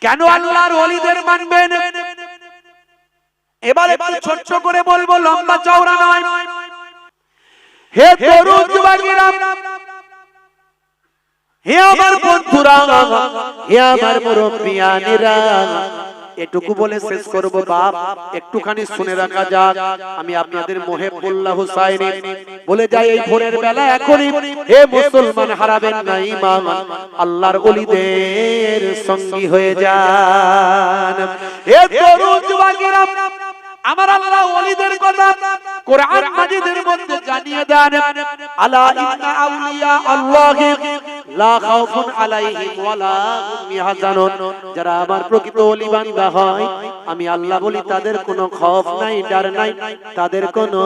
কেন আল্লাহর ওলিদের মানবেন? এবার একটু ছোট করে বলবো, লম্বা চওড়া নয়। হে তরুণ যুবকেরা, হে আমার বন্ধুরা, হে আমার মুরব্বিয়ানেরা, এটুকু বলে শেষ করব বাপ, একটুখানি শুনে রাখা যাক। আমি আপনাদের মুহিবুল্লাহ হুসাইনি বলে যাই, এই ভোরের বেলা এখনই হে মুসলমান হারাবেন না ঈমান, আল্লাহর ওলিদের সঙ্গী হয়ে যান। হে তরুণ যুবকেরা, আমার আল্লাহ ওলিদের কথা কোরআন মাজিদের মধ্যে জানিয়ে দেন, আলা ইন্না আউলিয়া আল্লাহি লা খাউফুন আলাইহিম ওয়ালা হুম ইয়াহজানুন। যারা আমার প্রকৃত ওলি বান্দা হয়, আমি আল্লাহ বলি তাদের কোনো খৌফ নাই, ডর নাই, তাদের কোনো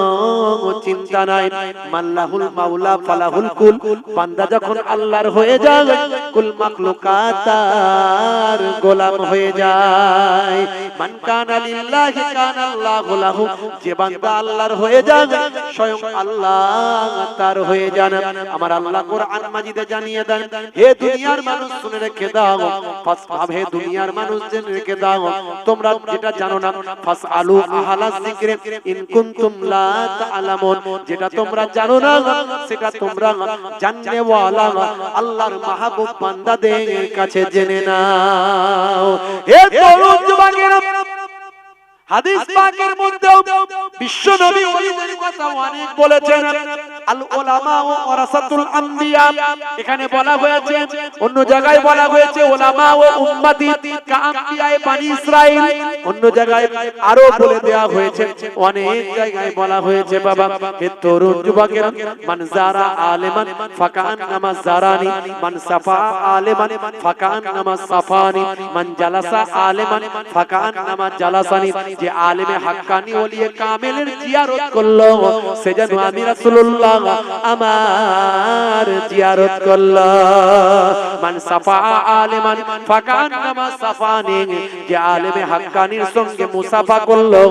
চিন্তা নাই। মাল্লাহুল মাওলা ফালাহুল কুল। বান্দা যখন আল্লাহর হয়ে যায়, কুল মাখলুকাত তার গোলাম হয়ে যায়। মান কানা লিল্লাহি কানা আল্লাহু লাহু। যে বান্দা আল্লাহর হয়ে যায়, স্বয়ং আল্লাহ তার হয়ে যান। আমার আল্লাহ কোরআন মাজিদে জানিয়ে দেন, হে দুনিয়ার মানুষ শুনে রেখে দাও, ফাসফাব, হে দুনিয়ার মানুষ জেনে রেখে দাও, তোমরা যেটা জানো না, ফাসআলু আহলাজ যিকরি ইন কুনতুম লা তা'লামুন। যেটা তোমরা জানো না, সেটা তোমরা জাননে ওয়ালা আল্লাহর মাহবুব বান্দাদের কাছে জেনে নাও। হে তরুণ যুবকেরা, হাদিস পাকের মধ্যে বিশ্ব নবী ওলিদের কথা অনেক বলেছেন। আল উলামা ওয়ারাসাতুল আম্বিয়া, এখানে বলা হয়েছে, অন্য জায়গায় বলা হয়েছে উলামা ও উম্মতি কা আম্বিয়ায়ে বানি ইসরাইল, অন্য জায়গায় আরো বলে দেয়া হয়েছে, অনেক জায়গায় বলা হয়েছে। বাবা, হে তরুণ যুবকেরা, মান যারা আলিমান ফাকান্নামা যারানি, মান সাফা আলিমান ফাকান্নামা সাফানি, মান জালাসা আলিমান ফাকান্নামা জালাসানি। যে আলেমে হাক্কানি ওলিয়ে কামেলের জিয়ারত করলো, সে যেন আমি রাসূলুল্লাহ আমার জিয়ারত করলো। মান সাফা আলিমান ফাকান্নামা সাফানি। যে আলেমে হাক্কানির সঙ্গে মুসাফা করলো,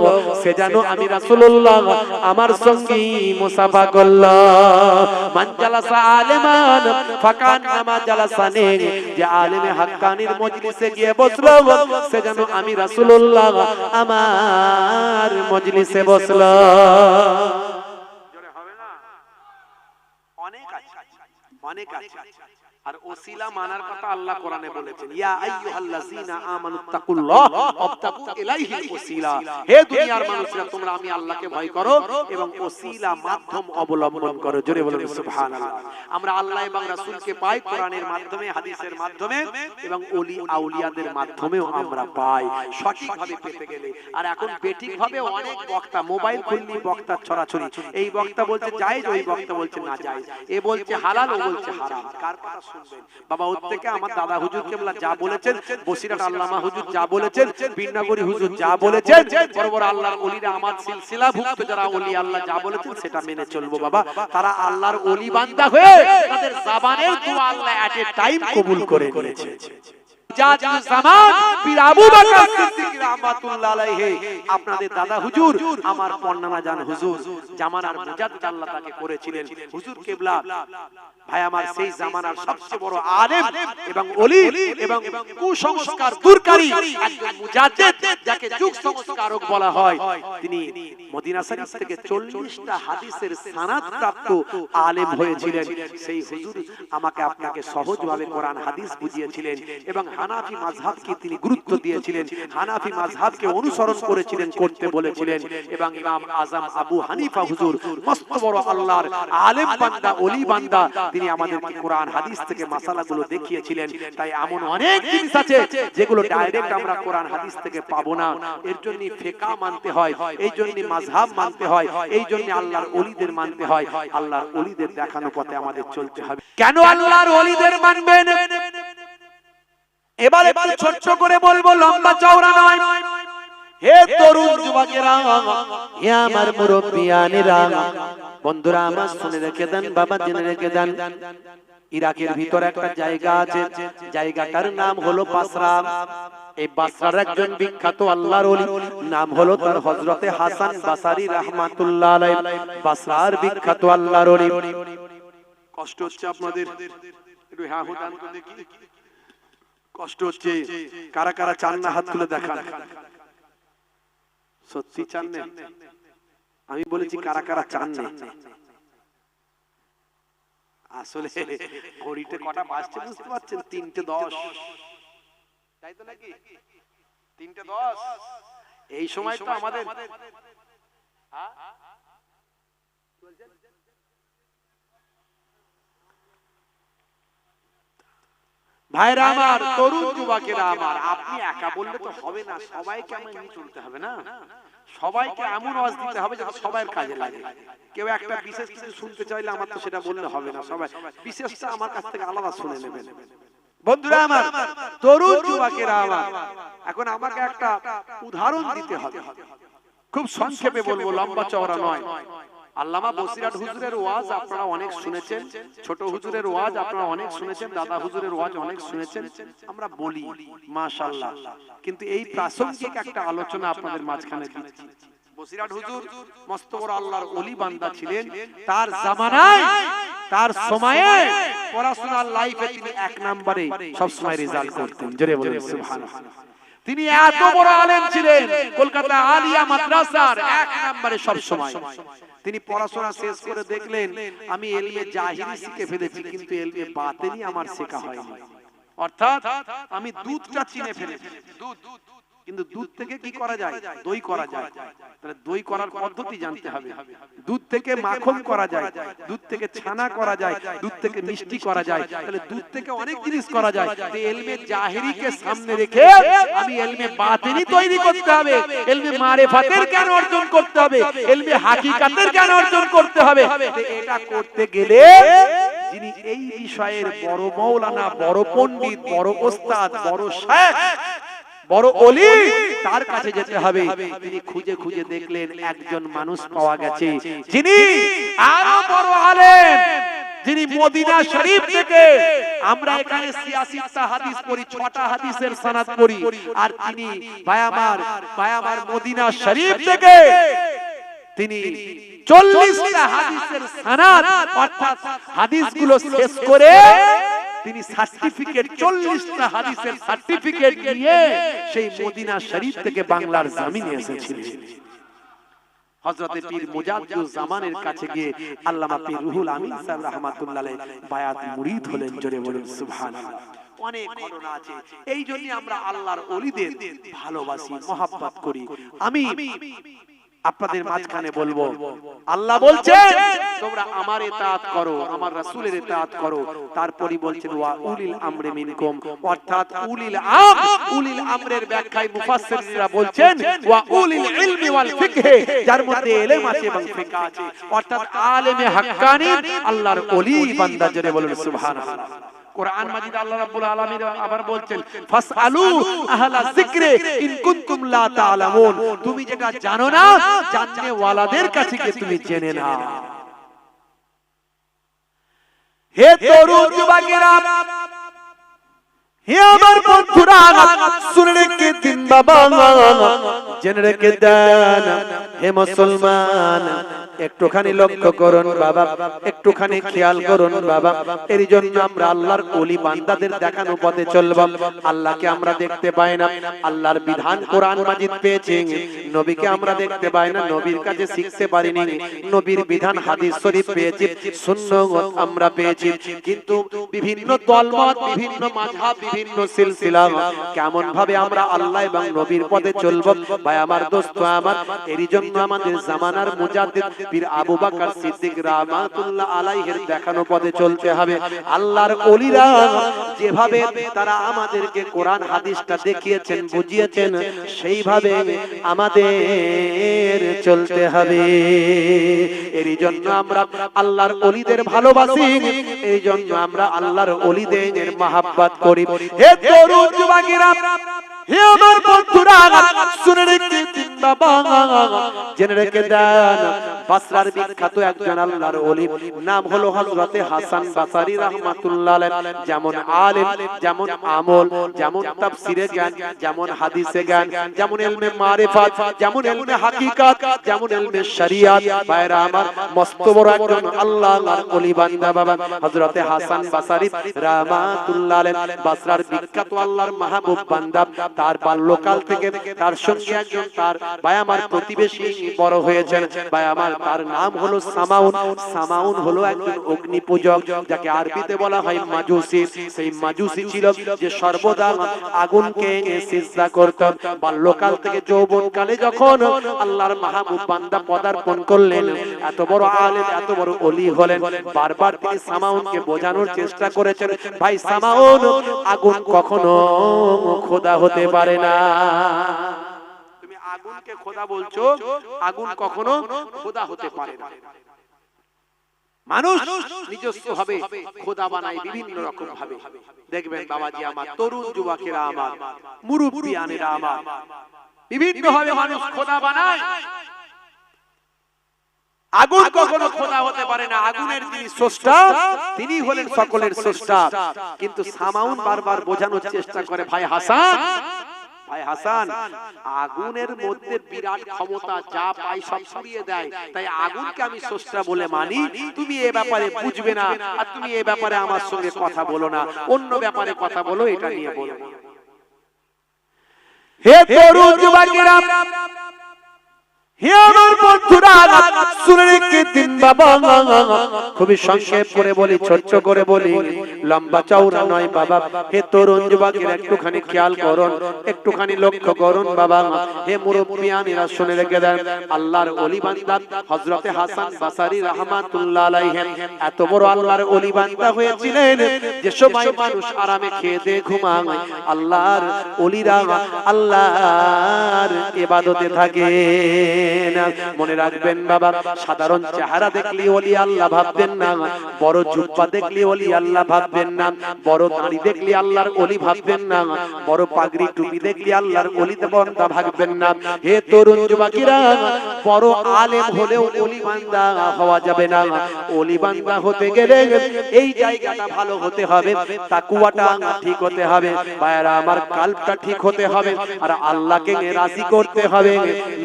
সে যেন আমি রাসূলুল্লাহ আমার সঙ্গে মুসাফা করলো। মান জালাসা আলিমান ফাকান্নামা জালাসানি। যে আলেমে হাক্কানির মজলিসে গিয়ে বসলো, সে যেন আমি রাসূলুল্লাহ আমার মজলিসে বসলো। জোরে হবে না? অনেক আছে, অনেক আছে। আর ওসিলা মানার কথা আল্লাহ কোরআনে বলেছেন, ইয়া আইয়ুহাল্লাযীনা আমানুত্তাকুল্লাহ ওয়াবতাগু ইলাইহিল ওসিলা। হে দুনিয়ার মানুষরা, তোমরা আমি আল্লাহকে ভয় করো এবং ওসিলা মাধ্যম অবলম্বন করো। জোরে বলুন সুবহানাল্লাহ। আমরা আল্লাহ এবং রাসূলকে পাই কোরআনের মাধ্যমে, হাদিসের মাধ্যমে এবং ওলি আউলিয়াদের মাধ্যমেও আমরা পাই, সঠিকভাবে পেতে গেলে। আর এখন বেঠিকভাবে অনেক বক্তা, মোবাইল খুললি বক্তা ছড়াছড়ি, এই বক্তা বলছে জায়েজ, ওই বক্তা বলছে না জায়েজ, এ বলছে হালাল, ও বলছে হারাম। কার কথা শুনবেন? বাবা, ওর থেকে আমার দাদা হুজুর কেবলা যা বলেছেন, বসিরহাট আল্লামা হুজুর যা বলেছেন, বীরনগরী হুজুর যা বলেছেন, বড় বড় আল্লাহর ওলিরা আমার সিলসিলাভুক্ত যারা ওলি আল্লাহ যা বলেছেন সেটা মেনে চলবো। বাবা, তারা আল্লাহর ওলি বান্দা হয়ে তাদের জবানের দোয়া আল্লাহ এট এ টাইম কবুল করে নিয়েছে। আপনাদের দাদা হুজুর, আমার পন্নানা জান হুজুর, জামানার মুজাদ্দিদ আল্লাহ তাকে করেছিলেন। হুজুর কেবলা ভাই আমার সেই জামানার সবচেয়ে বড় আলেম এবং ওলি এবং কুসংস্কার দূরকারী একজন মুজাদ্দিদ, যাকে যুগ সংস্কারক বলা হয়। তিনি মদিনা শরীফ থেকে 40টা হাদিসের সনদ প্রাপ্ত আলেম হয়েছিলেন। সেই হুজুর আমাকে আপনাকে সহজভাবে কোরআন হাদিস বুঝিয়েছিলেন এবং হানাফি মাযহাবকে তিনি গুরুত্ব দিয়েছিলেন, হানাফি মাযহাবকে অনুসরণ করেছিলেন, করতে বলেছিলেন। এবং ইমাম আযম আবু হানিফা হুজুর মস্ত বড় আল্লাহর আলেম বান্দা, ওলি বান্দা, তিনি আমাদেরকে কোরআন হাদিস থেকে মাসালাগুলো দেখিয়েছিলেন। তাই এমন অনেক জিনিস আছে যেগুলো ডাইরেক্ট আমরা কোরআন হাদিস থেকে পাবো না। এর জন্য ফিকহ মানতে হয়, এই জন্য মাযহাব মানতে হয়, এই জন্য আল্লাহর ওলিদের মানতে হয়। আল্লাহর ওলিদের দেখানো পথে আমাদের চলতে হবে। কেন আল্লাহর ওলিদের মানবেন? এবার একটু ছোট করে বলবো, লম্বা চওড়া নয়। হে তরুণ যুবকেরা, হে আমার মুরব্বিয়ানেরা, বন্ধুরা আমার শুনে রেখে দেন, বাবা জেনে রেখে দেন, ইরাকের ভিতর একটা জায়গা আছে, জায়গাটার নাম হলো বাসরা। এই বাসরার একজন বিখ্যাত আল্লাহর ওলি, নাম হলো তার হযরতে হাসান বাসারী রাহমাতুল্লাহ আলাইহি। বাসরার বিখ্যাত আল্লাহর ওলি। কষ্ট হচ্ছে আপনাদের? একটু হ্যাঁ হুদান তো দেখি, কষ্ট হচ্ছে, কারা কারা চান না হাত তুলে দেখান। সত্যি চান না? আমি বলেছি কারা কারা চান না। আসলে ঘড়িতে কটা বাজছে বুঝতে পারছেন? 3:10, তাই তো নাকি? 3:10। এই সময় তো আমাদের ভাইরা আমার, তরুণ যুবকেরা আমার, আপনি একা বললে তো হবে না, সবাইকে আমি নিয়ে চলতে হবে না? সবাইকে এমন আওয়াজ দিতে হবে যাতে সবার কাজে লাগে। কেউ একটা বিশেষ কিছু শুনতে চাইলে আমার তো সেটা বললে হবে না, সবাই বিশেষটা আমার কাছ থেকে আলাদা শুনে নেবেন। বন্ধুরা আমার, তরুণ যুবকেরা আমার, এখন আমাকে একটা উদাহরণ দিতে হবে। খুব সংক্ষেপে বলবো, লম্বা চওড়া নয়। আল্লামা বসিরহাট হুজুরের ওয়াজ আপনারা অনেক শুনেছেন, ছোট হুজুরের ওয়াজ আপনারা অনেক শুনেছেন, দাদা হুজুরের ওয়াজ অনেক শুনেছেন। আমরা বলি মাশাআল্লাহ, কিন্তু এই প্রাসঙ্গিক একটা আলোচনা আপনাদের মাঝখানে দিচ্ছি। বসিরহাট হুজুর মস্ত বড় আল্লাহর ওলি বান্দা ছিলেন। তার জামানায়, তার সময়ে পড়াশোনার লাইফে তিনি 1 নম্বরে সব সময় রেজাল্ট করতেন। জোরে বলেন সুবহানাল্লাহ। তিনি এত বড় আলেম ছিলেন, কলকাতা আলিয়া মাদ্রাসার 1 নম্বরে সব সময়। তিনি পড়াশোনা শেষ করে দেখলেন আমি ইলমে জাহিরি শিখে ফেলেছি, কিন্তু ইলমে বাতিনি আমার শেখা হয়নি। অর্থাৎ আমি দুধটা চিনে ফেলেছি, দুধ, কিন্তু দুধ থেকে কি করা যায়? দই করা যায়। তাহলে দই করার পদ্ধতি জানতে হবে। দুধ থেকে মাখন করা যায়, দুধ থেকে ছানা করা যায়, দুধ থেকে মিষ্টি করা যায়। তাহলে দুধ থেকে অনেক জিনিস করা যায়। তো ইলমে জাহিরিকে সামনে রেখে আমি ইলমে বাতিনি তৈরি করতে হবে, ইলমে মারিফাতের জ্ঞান অর্জন করতে হবে, ইলমে হাকিকাতের জ্ঞান অর্জন করতে হবে। তো এটা করতে গেলে যিনি এই বিষয়ের বড় মাওলানা, বড় পণ্ডিত, বড় ওস্তাদ, বড় শায়খ, বড় ওলি, তার কাছে যেতে হবে। তিনি খুঁজে খুঁজে দেখলেন একজন মানুষ পাওয়া গেছে যিনি আরো বড় আলেম, যিনি মদিনা শরীফ থেকে, আমরা এখানে 86টা হাদিস পড়ি, 6টা হাদিসের সনদ পড়ি, আর তিনি ভাই আমার মদিনা শরীফ থেকে তিনি 40টা হাদিসের সনদ, অর্থাৎ হাদিসগুলো শেষ করে তিনি সার্টিফিকেট, 40টা হাদিসের সার্টিফিকেট নিয়ে সেই মদিনা শরীফ থেকে বাংলার জমিনে এসেছিলেন। হযরত পীর মুজাদ্দিদ জামানের কাছে গিয়ে আল্লামা পীর রুহুল আমিন সাহেব রাহমাতুল্লাহ আলাইহি বায়াত মুরিদ হলেন। জোরে বলুন সুবহানাল্লাহ। অনেক ঘটনা আছে। এই জন্য আমরা আল্লাহর ওলিদের ভালোবাসি, মহব্বত করি। আমি আপনাদের মাঝখানে বলবো, আল্লাহ বলছেন তোমরা আমার ইতাআত করো, আমার রাসূলের ইতাআত করো। তারপরই বলছেন ওয়া উলিল আমরি মিনকুম, অর্থাৎ উলিল আমরের ব্যাখ্যায় মুফাসসিররা বলছেন ওয়া উলিল ইলমি ওয়াল ফিকহ, যার মধ্যে ইলম আছে এবং ফিকহ আছে, অর্থাৎ আলেমে হাক্কানি, আল্লাহর ওলি বান্দা। জোরে বলুন সুবহানাল্লাহ। কোরআন মাজিদ আল্লাহ রাব্বুল আলামিন আবার বলছেন ফাসআলু আহলা যিকরি ইন কুনতুম লা তা'লামুন, তুমি যেটা জানো না জাননে ওয়ালাদের কাছে গিয়ে তুমি জেনে নাও। হে তরুণ যুবকেরা, হে আমার বন্ধুরা, শুনে রেখে দিন বাবা, জেনে রেখে দেন। হে মুসলমান, একটুখানি লক্ষ্য করুন বাবা, একটুখানি খেয়াল করুন বাবা। এর জন্য আমরা আল্লাহর ওলি বান্দাদের দেখানো পথে চলব। আল্লাহকে আমরা দেখতে পাই না, আল্লাহর বিধান কোরআন মাজিদ পেয়েছি, নবীকে আমরা দেখতে পাই না, নবীর কাছে শিখতে পারিনি, নবীর বিধান হাদিস শরীফ পেয়েছি, সুন্নাত আমরা পেয়েছি, কিন্তু বিভিন্ন দলমত, বিভিন্ন মাযহাব, বিভিন্ন সিলসিলা, কেমন ভাবে আমরা আল্লাহ এবং নবীর পথে চলব? ভাই আমার, দোস্ত আমার, এর জন্য আমাদের জামানার মুজাদ্দিদ পীর আবু বকর সিদ্দিক রাহমাতুল্লাহ আলাইহির দেখানো পথে চলতে হবে। আল্লাহর ওলিরা যেভাবে তারা আমাদেরকে কোরআন হাদিসটা দেখিয়েছেন, বুঝিয়েছেন, সেইভাবে আমাদের চলতে হবে। এর জন্য আমরা আল্লাহর ওলিদের ভালোবাসি, এই জন্য আমরা আল্লাহর ওলিদের মহব্বত করি। হে তরুণ যুবকেরা, হে আমার বন্ধুরা, শুনে রেখে দিন বাবা জেনে রেখে দেন বাসরার বিখ্যাত একজন আল্লাহর ওলি নাম হলো হযরতে হাসান বাসারী রাহমাতুল্লাহ আলাইহি। যেমন আলেম, যেমন আমল, যেমন তাফসীরে জ্ঞান, যেমন হাদিসে জ্ঞান, যেমন ইলমে মারিফাত, যেমন ইলমে হাকিকাত, যেমন ইলমে শরিয়াত, ভাইরা আমার মস্ত বড় একজন আল্লাহর ওলি বান্দা বাবা হযরতে হাসান বাসারী রাহমাতুল্লাহ আলাইহি বাসরার বিখ্যাত আল্লাহর মাহবুব বান্দা। তার বাল্যকাল থেকে তার সঙ্গে একজন তার ভাই আমার প্রতিবেশী বড় হয়েছেন। ভাই আমার তার নাম হলো সামাউন। সামাউন হলো একজন অগ্নি পূজক, যাকে আরবিতে বলা হয় মাজুসি। সেই মাজুসি ছিল যে সর্বদা আগুনকে সিজদা করত। বাল্যকাল থেকে যৌবনকালে যখন আল্লাহর মাহবুব বান্দা পদার্পণ করলেন, এত বড় আলেম, এত বড় ওলি হলেন, বারবার তিনি সামাউনকে বোঝানোর চেষ্টা করেছেন, ভাই সামাউন, আগুন কখনো খোদা হতে পারে না। তুমি আগুনকে খোদা বলছো, আগুন কখনো খোদা হতে পারে না। মানুষ নিজস্ব ভাবে খোদা বানায় বিভিন্ন রকম ভাবে। দেখবেন বাবাজি আমার, তরুণ যুবকেরা আমার, মুরব্বিয়ানেরা আমার, বিভিন্ন ভাবে মানুষ খোদা বানায়। আগুন কখনো খোদা হতে পারে না। আগুনের যিনি স্রষ্টা, তিনি হলেন সকলের স্রষ্টা। কিন্তু সামাউন বারবার বোঝানোর চেষ্টা করে, ভাই হাসান, ভাই হাসান, আগুনের মধ্যে বিরাট ক্ষমতা, যা পাই সব ছড়িয়ে দেয়, তাই আগুনকে আমি স্রষ্টা বলে মানি। তুমি এ ব্যাপারে বুঝবে না, আর তুমি এ ব্যাপারে আমার সঙ্গে কথা বলো না, অন্য ব্যাপারে কথা বলো, এটা নিয়ে বলো। হে তরুণ যুবকেরা, হে আমার বন্ধুরা, শুনে রেখে দিন বাবা, খুবই সংক্ষেপ করে বলি, ছোট্ট করে বলি, লম্বা চওড়া নয় বাবা। হে তরুণ যুবকেরা, একটুখানি খেয়াল করুন, একটুখানি লক্ষ্য করুন বাবা। হে মুরব্বিয়ানেরা, শুনে রেখে দেন, আল্লাহর ওলি বান্দা হযরতে হাসান বাসারী রাহমাতুল্লাহ আলাইহি এত বড় আল্লাহর ওলি বান্দা হয়েছিলেন যে সবাই মানুষ আরামে খেয়ে দিয়ে ঘুমায়, আল্লাহর ওলিরা আল্লাহর ইবাদতে থাকে। মনে রাখবেন বাবা, সাধারণ চেহারা দেখলে ওলি আল্লাহ ভাববেন না, বড় জুব্বা দেখলে ওলি আল্লাহ ভাববেন না, বড় দাড়ি দেখলে আল্লাহর ওলি ভাববেন না, বড় পাগড়ি টুপি দেখলে আল্লাহর ওলি বান্দা ভাববেন না। হে তরুণ যুবকেরা, বড় আলেম হলেও ওলি বান্দা হওয়া যাবে না। ওলি বান্দা হতে গেলে এই জায়গাটা ভালো হতে হবে, তাকওয়াটা ঠিক হতে হবে, ভাইরা আমার কলবটা ঠিক হতে হবে, আর আল্লাহকে রাজি করতে হবে,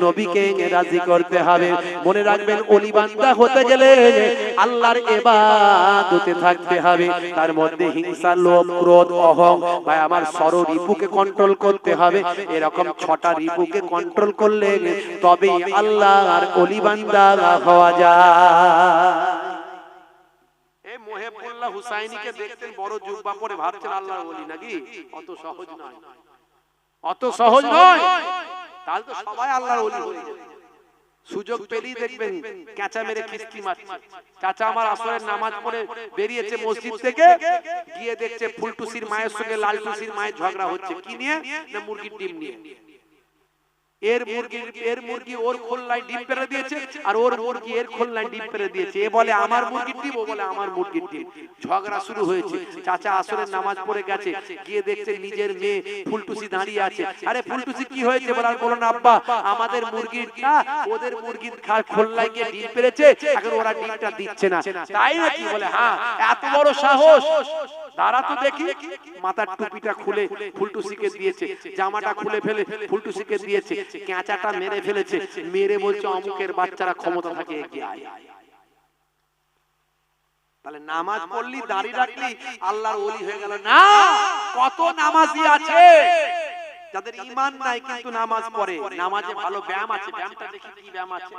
নবীকে রাজি করতে হবে। মনে রাখবেন, ওলি বান্দা হতে গেলে আল্লাহর ইবাদতে থাকতে হবে, তার মধ্যে হিংসা, লোভ, ক্রোধ, অহং, ভাই আমার রিপুকে কন্ট্রোল করতে হবে। এরকম 6টা রিপুকে কন্ট্রোল করলে তবে আল্লাহর ওলি বান্দা হওয়া যায়। এই মুহিবুল্লাহ হুসাইনিকে দেখতেন বড় জুব্বা পরে, ভাবছেন আল্লাহর ওলি নাকি? অত সহজ নয়, অত সহজ নয়। তাহলে তো সবাই আল্লাহর ওলি হয়ে যাবে। সুযোগ পেলেই দেখবেন কাঁচা মেরে খিস্তি মারছে। চাচা আমার আসরের নামাজ পড়ে বেরিয়েছে মসজিদ থেকে, গিয়ে দেখছে ফুলটুসির মায়ের সঙ্গে লালটুসির মায়ের ঝগড়া হচ্ছে। কি নিয়ে? না মুরগির ডিম নিয়ে। এর মুরগি ওর খোলনায় ডিম পেড়ে দিয়েছে, আর ওর মুরগি এর খোলনায় ডিম পেড়ে দিয়েছে। এ বলে আমার মুরগির ডিম, ও বলে আমার মুরগির ডিম। ঝগড়া শুরু হয়েছে। চাচা আসরের নামাজ পড়ে গেছে, গিয়ে দেখছে নিজের মেয়ে ফুলটুসি দাঁড়িয়ে আছে। আরে ফুলটুসি কি হয়েছে? বলো না আব্বা, আমাদের মুরগিটা ওদের মুরগির খোলনায় গিয়ে ডিম পেড়েছে, এখন ওরা ডিমটা দিচ্ছে না। তাই নাকি? বলে হ্যাঁ। এত বড় সাহস! দাঁড়া তো দেখি। মাথার টুপিটা খুলে ফুলটুসিকে দিয়েছে, জামাটা খুলে ফেলে ফুলটুসিকে দিয়েছে, কেঁচাটা মেরে ফেলেছে, মেরে বলছে অমুকের বাচ্চারা ক্ষমতা থাকে এগিয়ে আয়। তাহলে নামাজ পড়লি, দাড়ি রাখলি, আল্লাহর ওলি হয়ে গেল না? কত নামাজি আছে যাদের ঈমান নাই কিন্তু নামাজ পড়ে, নামাজে ভালো ব্যায়াম আছে। ব্যায়ামটা দেখি কি ব্যায়াম আছে।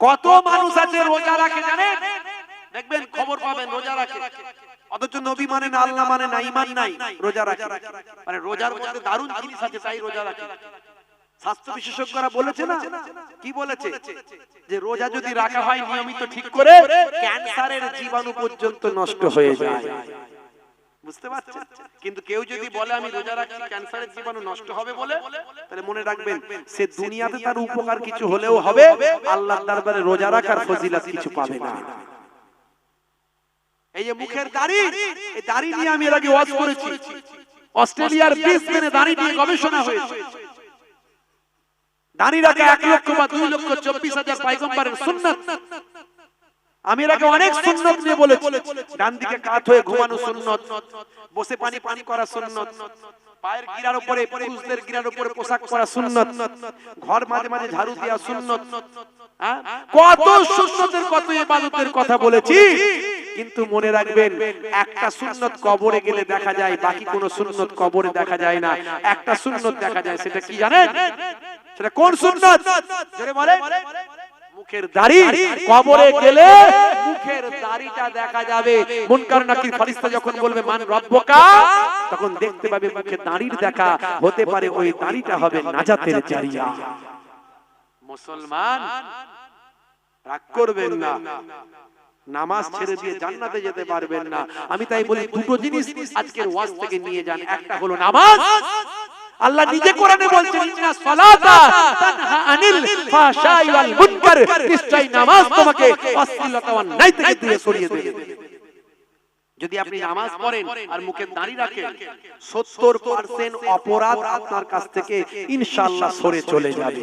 কত মানুষ আছে রোজা রাখে, জানেন? দেখবেন, খবর পাবেন, রোজা রাখে, অথচ নবী মানে না, আল্লাহ মানে না, ঈমান নাই, রোজা রাখে। মানে রোজার মধ্যে দারুণ জিনিস আছে, তাই রোজা রাখে। স্বাস্থ্য বিশেষজ্ঞরা বলেছে না, কি বলেছে? যে রোজা যদি রাখা হয় নিয়মিত ঠিক করে, ক্যান্সারের জীবাণু পর্যন্ত নষ্ট হয়ে যায়। বুঝতে পারছেন? কিন্তু কেউ যদি বলে আমি রোজা রাখছি, ক্যান্সারের জীবাণু নষ্ট হবে বলে, তাহলে মনে রাখবেন, সে দুনিয়াতে তার উপকার কিছু হলেও হবে, আল্লাহর দরবারে রোজা রাখার ফজিলত কিছু পাবে না। এই যে মুখের দাড়ি, এই দাড়ি নিয়ে আমি এর আগে ওয়াজ করেছি। অস্ট্রেলিয়ার ব্রিসবেনে দাড়ি নিয়ে গবেষণা হয়েছে। দাড়ি রাখা 1 লক্ষ বা 2 লক্ষ 24,000 পয়গম্বরের সুন্নাত। আমি এর আগে অনেক সুন্নাত নিয়ে বলেছি। ডান দিকে কাত হয়ে ঘুমানো সুন্নাত, বসে পানি পানি করা সুন্নাত, পায়ের গিরার উপরে পুরুষদের গিরার উপরে পোশাক পরা সুন্নাত, ঘর মাঝে মাঝে ঝাড়ু দেওয়া সুন্নাত। কত সুন্নতের কত ইবাদতের কথা বলেছি, কিন্তু মনে রাখবেন একটা সুন্নত কবরে গেলে দেখা যায়, বাকি কোন সুন্নত কবরে দেখা যায় না। একটা সুন্নত দেখা যায়, সেটা কি জানেন? সেটা কোন সুন্নত? জোরে বলেন। মুখের দাড়ি। কবরে গেলে মুখের দাড়িটা দেখা যাবে। মুনকার নাকির ফেরেশতা যখন বলবে মান রব্বুকা, তখন দেখতে পাবে মুখে দাড়ির দেখা। হতে পারে ওই দাড়িটা হবে নাজাতের জারিয়া। মুসলমান রাগ করবেন না, নামাজ ছেড়ে দিয়ে জান্নাতে যেতে পারবেন না। আমি তাই বলি দুটো জিনিস আজকের ওয়াজ থেকে নিয়ে যান। একটা হলো নামাজ। আল্লাহ নিজে কোরআনে বলছেন ইন্না সালাতা তানহা আনিল ফাহশাই ওয়াল মুনকার, নিশ্চয়ই নামাজ তোমাকে অশ্লীলতা ও অন্যায় থেকে দূরে সরিয়ে দেবে। যদি আপনি নামাজ পড়েন আর মুখে দাড়ি রাখেন, 70% অপরাধ আপনার কাছ থেকে ইনশাআল্লাহ সরে চলে যাবে।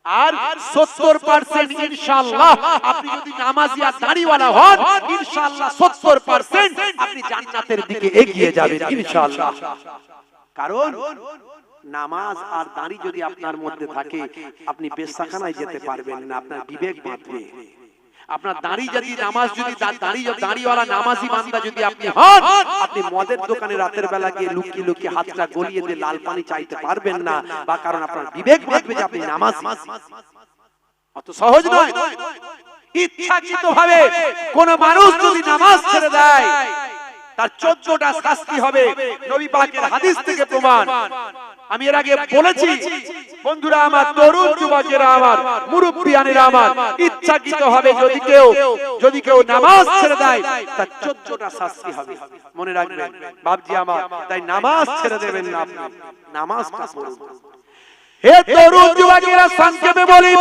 আর 70% ইনশাআল্লাহ আপনি যদি নামাজি আর দাড়িওয়ালা হন, ইনশাআল্লাহ 70% আপনি জান্নাতের দিকে এগিয়ে যাবেন ইনশাআল্লাহ। কারণ নামাজ আর দাড়ি যদি আপনার মধ্যে থাকে, আপনি বেশ্যাখানায় যেতে পারবেন না, আপনার বিবেক বাঁধবে। আপনার দাড়ি যদি নামাজ যদি দাড়িওয়ালা নামাজি বান্দা যদি আপনি হন, আপনি মদের দোকানে রাতের বেলা গিয়ে লুকিয়ে লুকিয়ে হাতটা গলিয়ে দিয়ে লাল পানি চাইতে পারবেন না, বা কারণ আপনার বিবেক বাঁধবে যে আপনি নামাজি। অত সহজ নয়। ইচ্ছাকৃতভাবে কোন মানুষ যদি নামাজ ছেড়ে দেয়, তার 14টা শাস্তি হবে। নবী পাকের হাদিস থেকে প্রমাণ। আমি এর আগে বলেছি, বন্ধুরা আমার, তরুণ যুবকেরা আমার, মুরব্বিয়ানেরা আমার, ইচ্ছাকৃত হবে যদি কেউ নামাজ ছেড়ে দেয়, তার 14টা শাস্তি হবে। মনে রাখবেন বাপজি আমার, তাই নামাজ ছেড়ে দেবেন না, আপনি নামাজটা পড়ুন। হে তরুণ যুবকেরা, সংক্ষেপে বলি,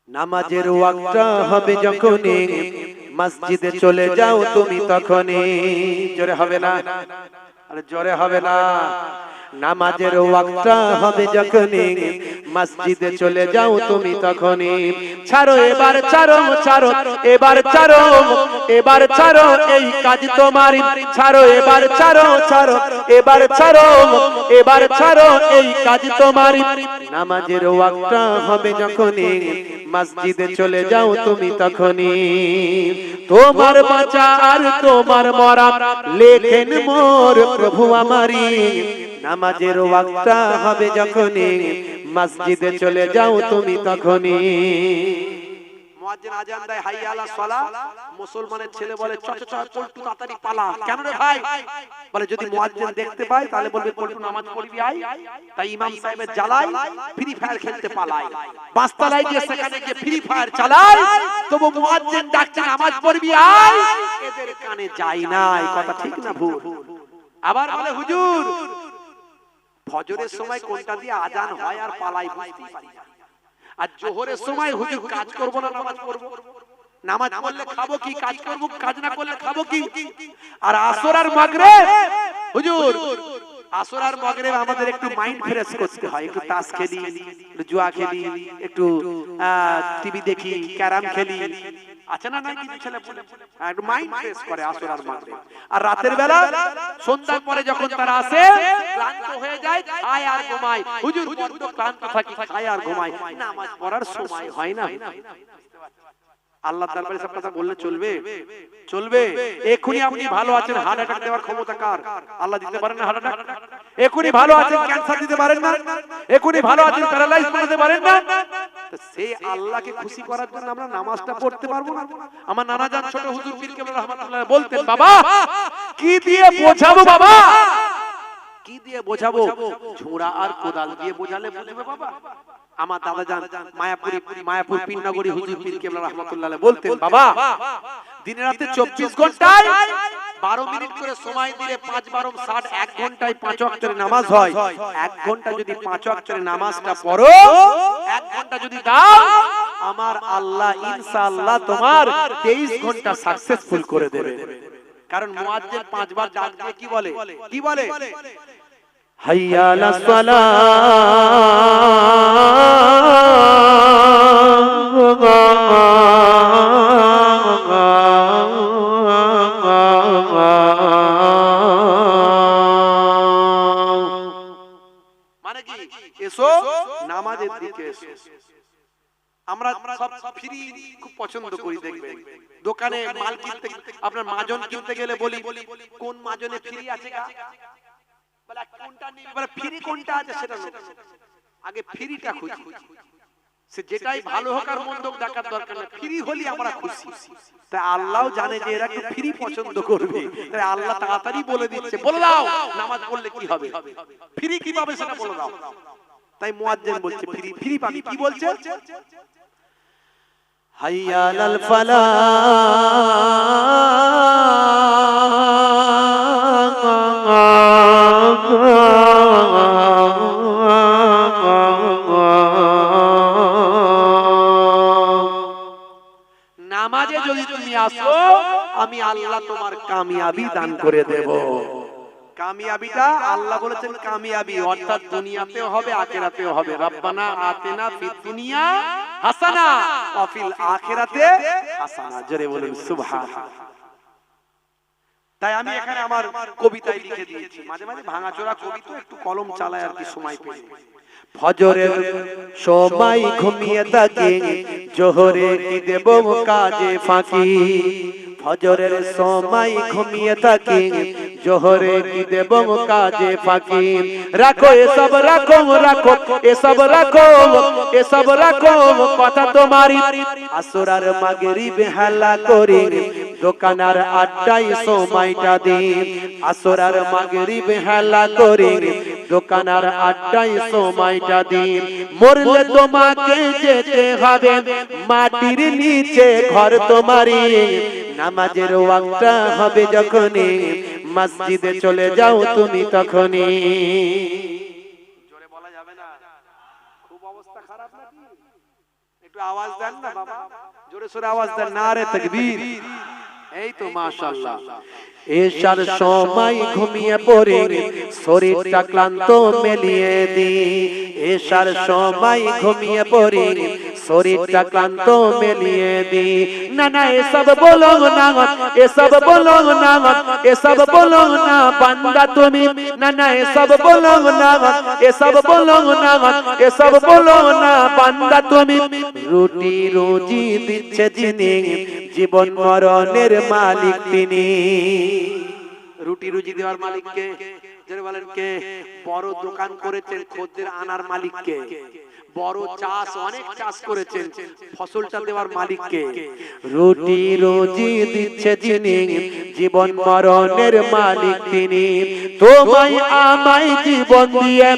নামাজের ওয়াক্তটা হবে যখনই মসজিদে চলে যাও তুমি তখনই। জোরে হবে না? আরে জোরে হবে না? নামাজের ওয়াক্তটা হবে যখনই মসজিদে চলে যাও তুমি তখনই। ছাড়ো এবার ছাড়ো ছাড়ো এবার ছাড়ো এবার ছাড়ো এই কাজ তোমার। ছাড়ো এবার ছাড়ো ছাড়ো এবার ছাড়ো এবার ছাড়ো এই কাজ তোমার। নামাজের ওয়াক্তটা হবে যখনই মসজিদে চলে যাও তুমি তখনই। তোমার বাঁচা আর তোমার মরা লেখেন মোর প্রভু আমারি। নামাজের ওয়াক্তটা হবে যখনই মসজিদে চলে যাও তুমি তখনই। মুয়াজ্জিন আযান দেয় হাইয়া আলাস সালাহ, মুসলমানের ছেলে বলে চট চট পল্টু তাড়াতাড়ি পালা। কেন রে ভাই? বলে যদি মুয়াজ্জিন দেখতে পায় তাহলে বলবে পল্টু নামাজ পড়বি আয়। তাই ইমাম সাহেবের জ্বালায় ফ্রি ফায়ার খেলতে পালায়, বাসতলায় গিয়ে সেখানে গিয়ে ফ্রি ফায়ার চালায়, তবু মুয়াজ্জিন ডাকছে নামাজ পড়বি আয়, এদের কানে যায় না। এই কথা ঠিক না ভুল? আবার বলে হুজুর ফজরের সময় কোনটা দিয়ে আজান হয় আর পালাই বুঝতে পারি না, আর জোহরের সময় হুজুর কাজ করব না নামাজ পড়ব। নামাজ পড়লে খাবো কি, কাজ করব, কাজ না করলে খাবো কি? আর আসর আর মাগরিব হুজুর, আসর আর মাগরিব আমাদের একটু মাইন্ড ফ্রেশ করতে হয়, একটু তাস খেলি, একটু জুয়া খেলি, একটু টিভি দেখি, ক্যারাম খেলি, আছে না নাই কিছু ছেলে বলে একটু মাইন্ড ফ্রেশ করে আসর আর মাগরিব। আর রাতের বেলা সন্ধ্যার পরে যখন তারা আসে ক্লান্ত হয়ে যায়, খায় আর ঘুমায়। হুজুর বড্ড ক্লান্ত থাকি, খায় আর ঘুমায়, নামাজ পড়ার সময় হয় না। আল্লাহ দরবারে সব কথা বললে চলবে? চলবে? এখনি আপনি ভালো আছেন, হার্ট অ্যাটাক দেওয়ার ক্ষমতা কার? আল্লাহ দিতে পারেন না হার্ট অ্যাটাক? এখনি ভালো আছেন, ক্যান্সার দিতে পারেন না? এখনি ভালো আছেন, প্যারালাইজ করতে পারেন না? সেই আল্লাহকে খুশি করার জন্য আমরা নামাজটা পড়তে পারবো না? আমার নানা জান ছোট হুজুর পীর কেবলা রাহমাতুল্লাহ বলতেন, বাবা কি দিয়ে বোঝাবো, বাবা কি দিয়ে বোঝাবো? ঝোড়া আর কোদাল দিয়ে বোঝালে বুঝবে বাবা। আমার দাদা জান মায়াপুর পীরনগরী হুজুর পীর কেবলা রাহমাতুল্লাহ বলতেন, বাবা দিনে রাতে 24 ঘন্টায় 12 মিনিট করে সময় দিলে 5 12 60 1 ঘন্টায় 5 ওয়াক্তের নামাজ হয়। 1 ঘন্টা যদি 5 ওয়াক্তের নামাজটা পড়ো, 1 ঘন্টা যদি দাও, আমার আল্লাহ ইনশাআল্লাহ তোমার 23 ঘন্টা সাকসেসফুল করে দেবে। কারণ মুয়াজ্জিন 5 বার ডাক দিয়ে কি বলে? কি বলে? হাইয়া আলাস সালাহ মানে কি এসো নামাজের দিকে এসো। আমরা সব ফ্রি খুব পছন্দ করি, দেখবেন দোকানে মাল কিনতে, আপনার মাজন কিনতে গেলে বলি কোন মাজনে ফ্রি আছে, বলে কোনটা নিবি, বলে ফ্রি কোনটা আছে সেটা আগে ফ্রিটা খুঁজি। সে যেটাই ভালো হোক আর মন্দ হোক দেখার দরকার নেই, ফ্রি হলি আমরা খুশি। তাই আল্লাহও জানে যে এরা একটু ফ্রি পছন্দ করবে, তাই আল্লাহ তাড়াতাড়ি বলে দিচ্ছে, বলে দাও নামাজ পড়লে কি হবে, ফ্রি কি পাবে সেটা বলে দাও। তাই মুয়াজ্জিন বলছে ফ্রি ফ্রি পাবি, কি বলছে, হাইয়া আলাল ফালাহ নামাজে যদি তুমি আসো আমি আল্লাহ তোমার কামিয়াবি দান করে দেব। কামিয়াবিটা আল্লাহ বলেছেন কামিয়াবি, অর্থাৎ দুনিয়াতেও হবে আখিরাতেও হবে। রব্বানা আতিনা ফিদ দুনিয়া হাসানা ওয়া ফিল আখিরাতে হাসানা, জোরে বলুন সুবহানাল্লাহ। তাই আমি এখানে আমার কবিতায় লিখে দিয়েছি, মাঝে মাঝে ভাঙাচোরা কবিতা একটু কলম চালায় আর কি সময় পেয়ে। ফজরের সময় ঘুমিয়ে থাকি, জোহরে কি দেব কাজে ফাঁকি। ফজরের সময় ঘুমিয়ে থাকি, জোহরে কি দেব কাজে ফাঁকি। রাখো এসব রাখো রাখো এসব রাখো এসব রাখো কথা তোমারি। আসর আর মাগরিব হেলা করি, দোকানার আড্ডায় সময়টা দিই। আসর আর মাগরিব হেলা করি, দোকানার আড্ডায় সময়টা দিই। মরলে তোমাকে যেতে হবে মাটির নিচে ঘর তোমারি। নামাজের ওয়াক্তটা হবে যখনই, মসজিদে চলে যাও তুমি তখনই। জোরে বলা যাবে না, খুব অবস্থা খারাপ নাকি? একটু আওয়াজ দেন না বাবা, জোরে সোরে আওয়াজ দেন, নারে তাকবীর। এই তো মাশাআল্লাহ। এশার সময় ঘুমিয়ে পড়ে শরীরটা ক্লান্ত মেলিয়ে দিই। এশার সময় ঘুমিয়ে পড়ে শরীরটা ক্লান্ত মেলিয়ে দিই। না না এসব বলো না, এসব বলো না, এসব বলো না বান্দা তুমি। না না এসব বলো না, এসব বলো না, এসব বলো না বান্দা তুমি। রুটি রুজি দিচ্ছে যিনি, জীবন মরণের মালিক তিনি। রুটি রুজি দেওয়ার মালিক কে? যারা বলেন কে? বড় দোকান করেছেন, খদ্দের আনার মালিক কে? বড় চাষ অনেক চাষ করেছেন, ফসলটা দেওয়ার মালিক কে? রুটি রুজি দিচ্ছে যিনি, জীবন মরণের মালিক তিনি। তোমায় আমায় জীবন দিয়ে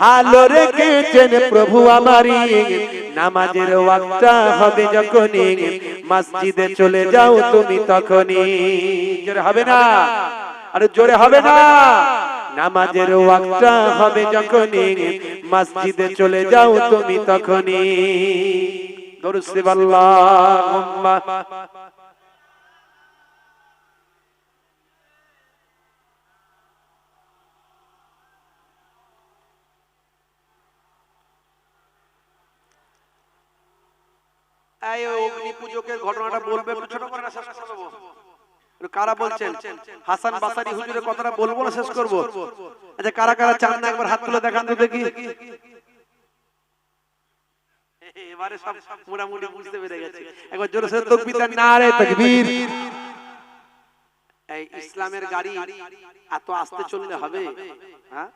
ভালো রেখেছেন প্রভু আমারি। নামাজের ওয়াক্তটা হবে যখনই, মসজিদে চলে যাও তুমি তখনই। জোরে হবে না, আরে জোরে হবে না। নামাজের ওয়াক্তটা হবে যখনই, মসজিদে চলে যাও তুমি তখনই। দরুদ শরীফ আল্লাহুম্মা। এই অগ্নি পূজকের ঘটনাটা বলবে, ছোট করে না শেষ করব? কারা বলছেন? হাসান বাসারি হুজুরের কথাটা বলবো না শেষ করব? আচ্ছা কারা কারা চান না একবার হাত তুলে দেখান তো দেখি। এবারে সব মোটামুটি বুঝতে পেরে গেছে। একবার জোরে সোরে তাকবীর, নারে তাকবীর। এই ইসলামের গাড়ি এত আস্তে চললে হবে? হ্যাঁ,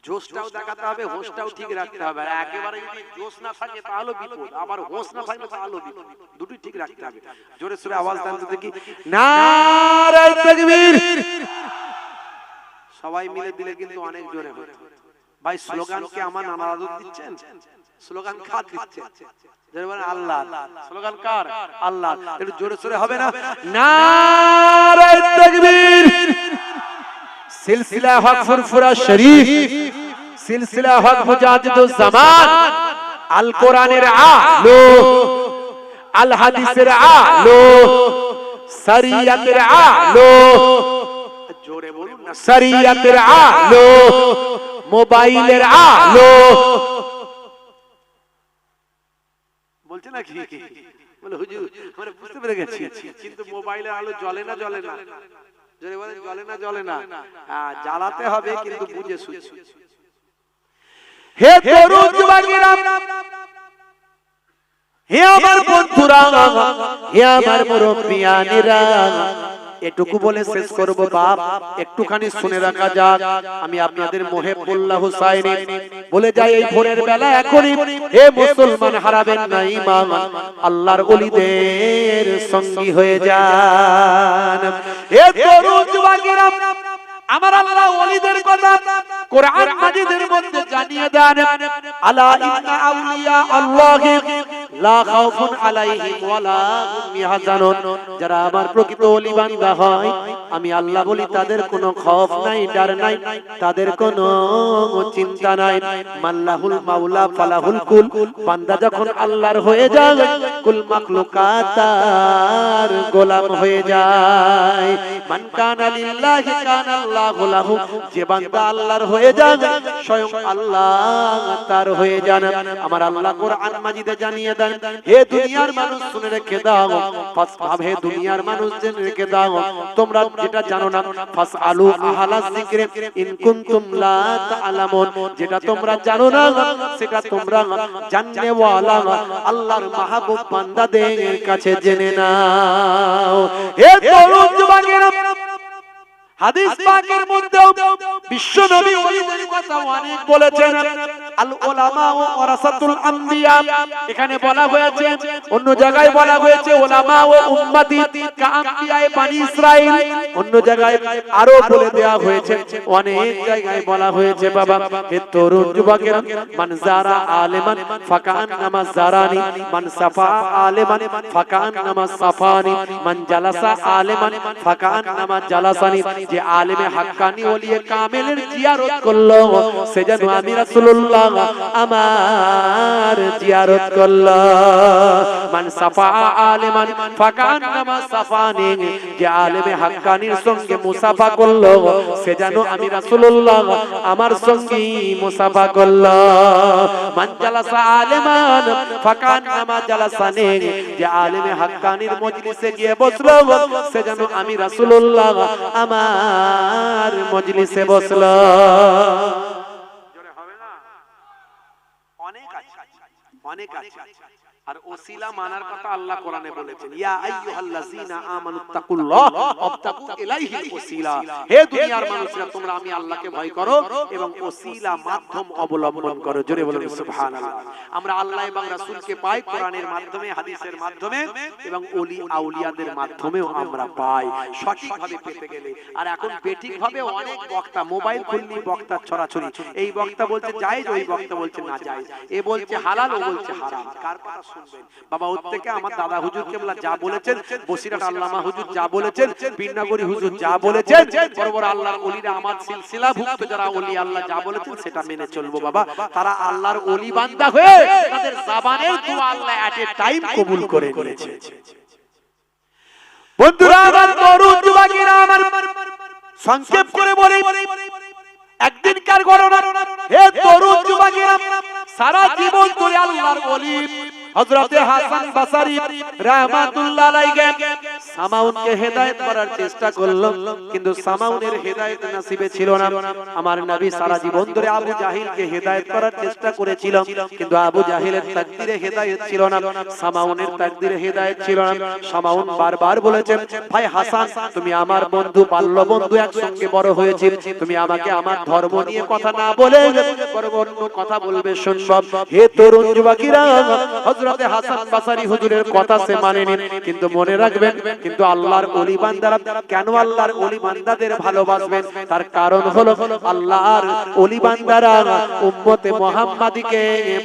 জোশটাও দেখাতে হবে, হোশটাও ঠিক রাখতে হবে। আর একেবারে যদি জোশ না থাকে তাহলে বিপদ, আবার হোশ না থাকলে তাহলে বিপদ। দুটোই ঠিক রাখতে হবে। জোরে সোরে আওয়াজ দেন তো দেখি, নারে তাকবীর। সবাই মিলে দিলে কিন্তু অনেক জোরে হবে। ভাই স্লোগান কি আমার নানা দাদু দিচ্ছেন? স্লোগান কার দিচ্ছে? যারা বলেন আল্লাহ। স্লোগান কার? আল্লাহ। একটু জোরে সোরে হবে না? নারে তাকবীর। সিলসিলা হক ফুরফুরা শরীফ, সিলসিলা হক মুজাহিদুজ জামান, আল কোরআনের আলো, আল হাদিসের আলো, শরিয়তের আলো। জোরে বলুন না, শরিয়তের আলো, মোবাইলের আলো বলছে নাকি? বলে হুজুর আমরা বুঝতে পেরে গেছি, কিন্তু মোবাইলের আলো জ্বলে না জ্বলে না? জোরে বলেন জ্বলে না জ্বলে না? জ্বালাতে হবে কিন্তু বুঝে সুঝে। হে তরুণ যুবকেরা, হে আমার বন্ধুরা, হে আমার মুরব্বিয়ানেরা, এটুকু বলে শেষ করব বাপ, একটুখানি শুনে রাখা যাক। আমি আপনাদের মুহিবুল্লাহ হুসাইনি বলে যাই, এই ভোরের বেলা এখনই হে মুসলমান হারাবেন না ঈমান, আল্লাহর ওলিদের সঙ্গী হয়ে যান। হে তরুণ যুবকেরা, আমার আল্লাহ ওলিদের কথা কোরআন মাজিদের মধ্যে জানিয়ে দেন, আলা ইন্না আউলিয়া আল্লাহি লা খাউফুন আলাইহিম ওয়ালা হুম ইয়াহজানুন। যারা আমার প্রকৃত ওলি বান্দা হয়, আমি আল্লাহ বলি তাদের কোনো খৌফ নাই, ডর নাই, তাদের কোনো চিন্তা নাই। মাল্লাহুল মাওলা ফালাহুল কুল। বান্দা যখন আল্লাহর হয়ে যায়, কুল মাখলুকাত তার গোলাম হয়ে যায়। মান কানা লিল্লাহি কানা আল্লাহু লাহু। যে বান্দা আল্লাহর হয়ে যায়, স্বয়ং আল্লাহ তার হয়ে যান। আমার আল্লাহ কোরআন মাজিদে জানিয়ে দেন, হে দুনিয়ার মানুষ শুনে রেখে দাও, ফাসফাব, হে দুনিয়ার মানুষ জেনে রেখে দাও, তোমরা যেটা জানো না, ফাসআলু আহলা যিকরি ইন কুনতুম লা তা'লামুন। যেটা তোমরা জানো না সেটা তোমরা জাননে ওয়ালা আল্লাহর মাহবুব বান্দাদের কাছে জেনে নাও। হে তরুণ যুবকেরা, হাদিস পাকের মধ্যে বিশ্ব নবী ওলিদের কথা অনেক বলেছেন। আল উলামা ওয়ারাসাতুল আম্বিয়া, এখানে বলা হয়েছে, অন্য জায়গায় বলা হয়েছে উলামা ও উম্মতি কা আম্বিয়ায়ে বানি ইসরাইল, অন্য জায়গায় আরো বলে দেয়া হয়েছে, অনেক জায়গায় বলা হয়েছে। বাবা, হে তরুণ যুবকেরা, মান যারা আলিমান ফাকান্নামা যারানি, মান সাফা আলিমান ফাকান্নামা সাফানি, মান জালাসা আলিমান ফাকান্নামা জালাসানি। যে আলেমে হাক্কানি ওলিয়ে কামেলের জিয়ারত করলো, সে যেন আমি রাসূলুল্লাহ আমার জিয়ারত করলো। মান সাফা আলিমান ফাকান্নামা সাফানি। যে আলেমে হাক্কানির সঙ্গে মুসাফা করলো, সে যেন আমি রাসূলুল্লাহ আমার সঙ্গে মুসাফা করলো। মান জালাসা আলিমান ফাকান্নামা জালাসানি। যে আলেমে হাক্কানির মজলিসে গিয়ে বসলো, সে যেন আমি রাসূলুল্লাহ আমার মজলিসে বসলো। জোরে হবে না? অনেক আছে, অনেক আছে। আর ওসিলা মানার কথা আল্লাহ কোরআনে বলেছেন, ইয়া আইয়ুহাল্লাযীনা আমানুত্তাকুল্লাহ ওয়াবতাগু ইলাইহিল ওসিলা। হে দুনিয়ার মানুষরা, তোমরা আমি আল্লাহকে ভয় করো এবং ওসিলা মাধ্যম অবলম্বন করো। জোরে বলুন সুবহানাল্লাহ। আমরা আল্লাহ এবং রাসূলকে পাই কোরআনের মাধ্যমে, হাদিসের মাধ্যমে এবং ওলি আউলিয়াদের মাধ্যমেও আমরা পাই, সঠিকভাবে পেতে গেলে। আর এখন বেঠিকভাবে অনেক বক্তা, মোবাইল খুললি বক্তা ছড়াছড়ি, এই বক্তা বলছে জায়েজ, ওই বক্তা বলছে না জায়েজ, এ বলছে হালাল, ও বলছে হারাম। কার কথা শুনবেন? বাবা, ওর থেকে আমার দাদা হুজুর কেবলা যা বলেছেন, বসিরহাট আল্লামা হুজুর যা বলেছেন, বীরনগরী হুজুর যা বলেছেন, বড় বড় আল্লাহর ওলিরা আমার সিলসিলা ভুক্ত যারা ওলি আল্লাহ যা বলেছেন সেটা মেনে চলবো। বাবা, তারা আল্লাহর ওলি বান্দা হয়ে তাদের জবানের দোয়া আল্লাহ এট এ টাইম কবুল করে নিয়েছে। বন্ধুরা আমার, তরুণ যুবকেরা আমার, সংক্ষেপ করে বলি, একদিনকার ঘটনা। হে তরুণ যুবকেরা, সারা জীবন ধরে আল্লাহর ওলি হযরতে হাসান বসরি রাহমাতুল্লাহ আলাইহি সামাউনকে হেদায়েত করার চেষ্টা করলো, কিন্তু সামাউনের হেদায়েত নসিবে ছিল না। আমার নবী সারা জীবন ধরে আবু জাহিলকে হেদায়েত করার চেষ্টা করেছিল, কিন্তু আবু জাহিলের তাকদীরে হেদায়েত ছিল না, সামাউনের তাকদীরে হেদায়েত ছিল না। সামাউন বারবার বলেছেন, ভাই হাসান, তুমি আমার বন্ধু, বাল্য বন্ধু, একসঙ্গে বড় হয়েছি, তুমি আমাকে আমার ধর্ম নিয়ে কথা না বলে বড় অন্য কথা বলবে শুনব। হে তরুণ যুবকেরা, হযরতে হাসান বসরি হুজুরের কথা সে মানেনি, কিন্তু মনে রাখবেন, কিন্তু আল্লাহর ওলি বান্দারা কেন আল্লাহর ওলি বান্দাদের ভালোবাসবেন? তার কারণ হলো আল্লাহর ওলি বান্দারা উম্মতে মুহাম্মাদীকে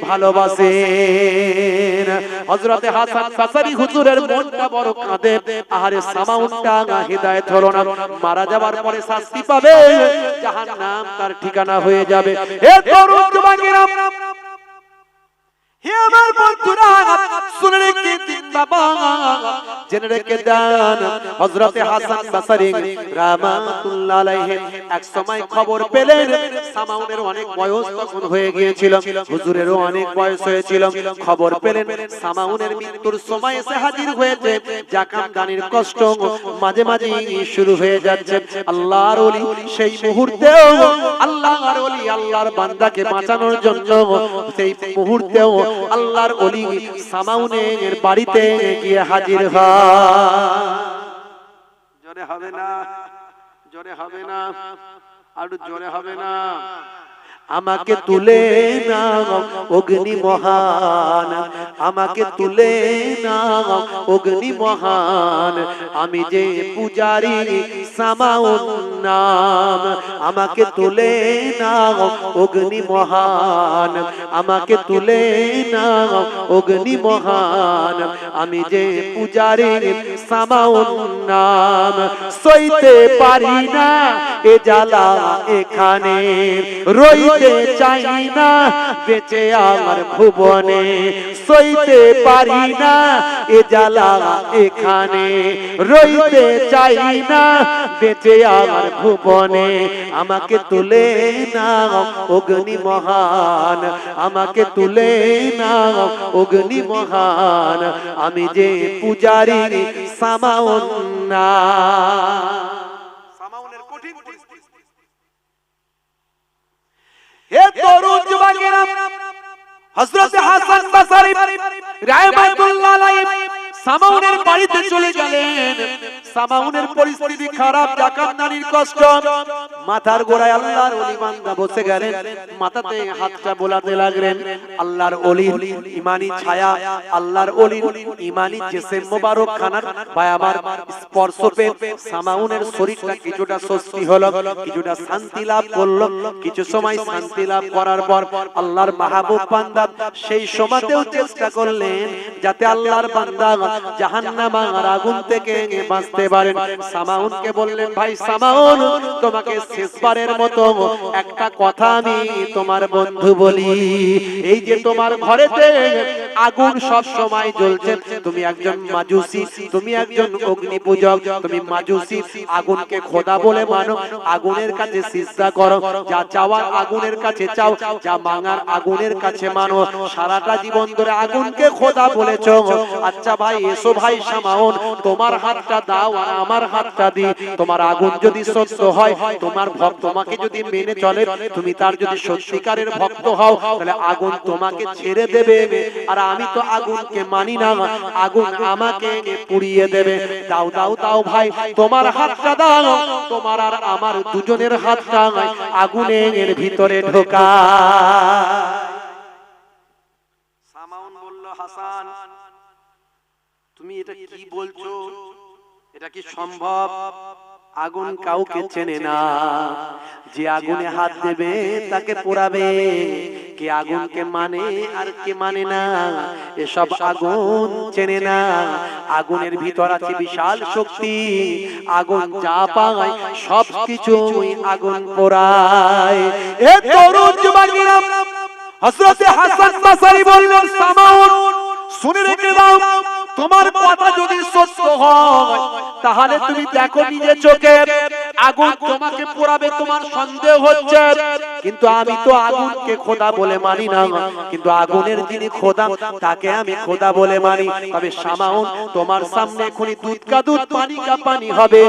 ভালোবাসেন। হযরতে হাসান বসরি হুজুরের মনটা বড় কাঁদে, আরে সামাউনটা হিদায়াত হলো না, মারা যাবার পরে শাস্তি পাবে, জাহান্নাম তার ঠিকানা হয়ে যাবে। হে তরুণ যুবকেরা, হে আমার বন্ধুরা শুনে রেখে দিন বাবা, জেনে রেখে দেন হযরতে হাসান বসরি রাহমাতুল্লাহ আলাইহি এক সময় খবর পেলেন সামাউনের অনেক বয়স তখন হয়ে গিয়েছিল, হুজুরেরও অনেক বয়স হয়েছিল। খবর পেলেন সামাউনের মৃত্যুর সময় এসে হাজির হয়েছে, জাকাতদানির কষ্ট মাঝে মাঝে শুরু হয়ে যাচ্ছে। আল্লাহর ওলি সেই মুহূর্তেও আল্লাহর ওলি আল্লাহর বান্দাকে বাঁচানোর জন্য সেই মুহূর্তেও আল্লাহর ওলি সামাউনের বাড়িতে গিয়ে হাজির হয়। জোরে হবে না, জোরে হবে না, আর জোরে হবে না। আমাকে তুলে নাও অগ্নি মহান, আমাকে তুলে নাও অগ্নি মহান, আমি যে পূজারি সামাউন নাম। আমাকে তুলে নাও অগ্নি মহান, আমাকে তুলে নাও অগ্নি মহান, আমি যে পূজারি সামাউন নাম। সইতে পারি না এ জ্বালা এখানে, রইতে চাই না বেঁচে আমার ভুবনে। সইতে পারি না এ জ্বালা এখানে, রইতে চাই না বেঁচে আমার ভুবনে। আমাকে তুলে নাও অগ্নি মহান, আমাকে তুলে নাও অগ্নি মহান, আমি যে পূজারি সামাউন নাম। সামাউনের কঠিন পরিস্থিতি। হে তরুণ যুবকেরা, হযরত হাসান বসরি রাহমাতুল্লাহ আলাইহি সামাউনের বাড়িতে চলে গেলেন। সামাউনের পরিস্থিতি খারাপ, জাকাতদানির কষ্ট। মাথার গোড়ায় আল্লাহর ওলি বান্দা বসে গেলেন, মাথাতে হাতটা বোলাতে লাগলেন। আল্লাহর ওলির ঈমানি ছায়া, আল্লাহর ওলির ঈমানি জিসম মোবারক খানার বায়াবার স্পর্শ পেয়ে সামাউনের শরীরটা কিছুটা স্বস্তি হলো, কিছুটা শান্তি লাভ করলো। কিছু সময় শান্তি লাভ করার পর আল্লাহর মাহবুব বান্দা সেই সময়তেও চেষ্টা করলেন যাতে আল্লাহর বান্দা জাহান্নামের আগুন থেকে বাঁচতে পারেন। সামাউনকে বললেন, ভাই সামাউন, তোমাকে শেষবারের মতো একটা কথা আমি তোমার বন্ধু বলি। এই যে তোমার ঘরেতে আগুন সব সময় জ্বলছে, তুমি একজন মাজুসি, তুমি একজন অগ্নি পূজক, তুমি মাজুসি, আগুনকে খোদা বলে মানো, আগুনের কাছে সিজদা করো, যা চাওয়ার আগুনের কাছে চাও, যা মাঙার আগুনের কাছে মানো, সারাটা জীবন ধরে আগুনকে খোদা বলেছো। আচ্ছা ভাই, এসো ভাই সামাউন, তোমার হাতটা দাও আর আমার হাতটা দি। তোমার আগুন যদি সত্য হয়, তোমার ভক্ত তোমাকে যদি মেনে চলে, তুমি তার যদি সত্যিকারের ভক্ত হও, তাহলে আগুন তোমাকে ছেড়ে দেবে। আর আমি তো আগুনকে মানি না, আগুন আমাকে পুড়িয়ে দেবে। দাও দাও দাও ভাই, তোমার হাতটা দাও, তোমার আর আমার দুজনের হাতটা আগুনের ভিতরে ঢোকা। সামাউন বলল, হাসান, তুমি এটা কি বলছো? এটা কি সম্ভব? আগুন কাউকে চেনে না, যে আগুনে হাত দেবে তাকে পোড়াবে। কে আগুনকে মানে আর কে মানে না, এসব আগুন চেনে না। আগুনের ভিতর আছে বিশাল শক্তি, আগুন যা পায় সব কিছুই আগুন পোড়ায়। এ তরুণ যুবকেরা, হযরত হাসান বসরি বললেন, সামাউন শুনে রেখে দাও, তোমার কথা যদি সত্য হয় তাহলে তুমি দেখো নিজে চোখে আগুন তোমাকে পোড়াবে, তোমার সন্দেহ হচ্ছে। কিন্তু আমি তো আগুনকে খোদা বলে মানি না, কিন্তু আগুনের যিনি খোদা তাকে আমি খোদা বলে মানি। তবে সামাউন, তোমার সামনে এখনই দুধ কা দুধ পানি কা পানি হবে।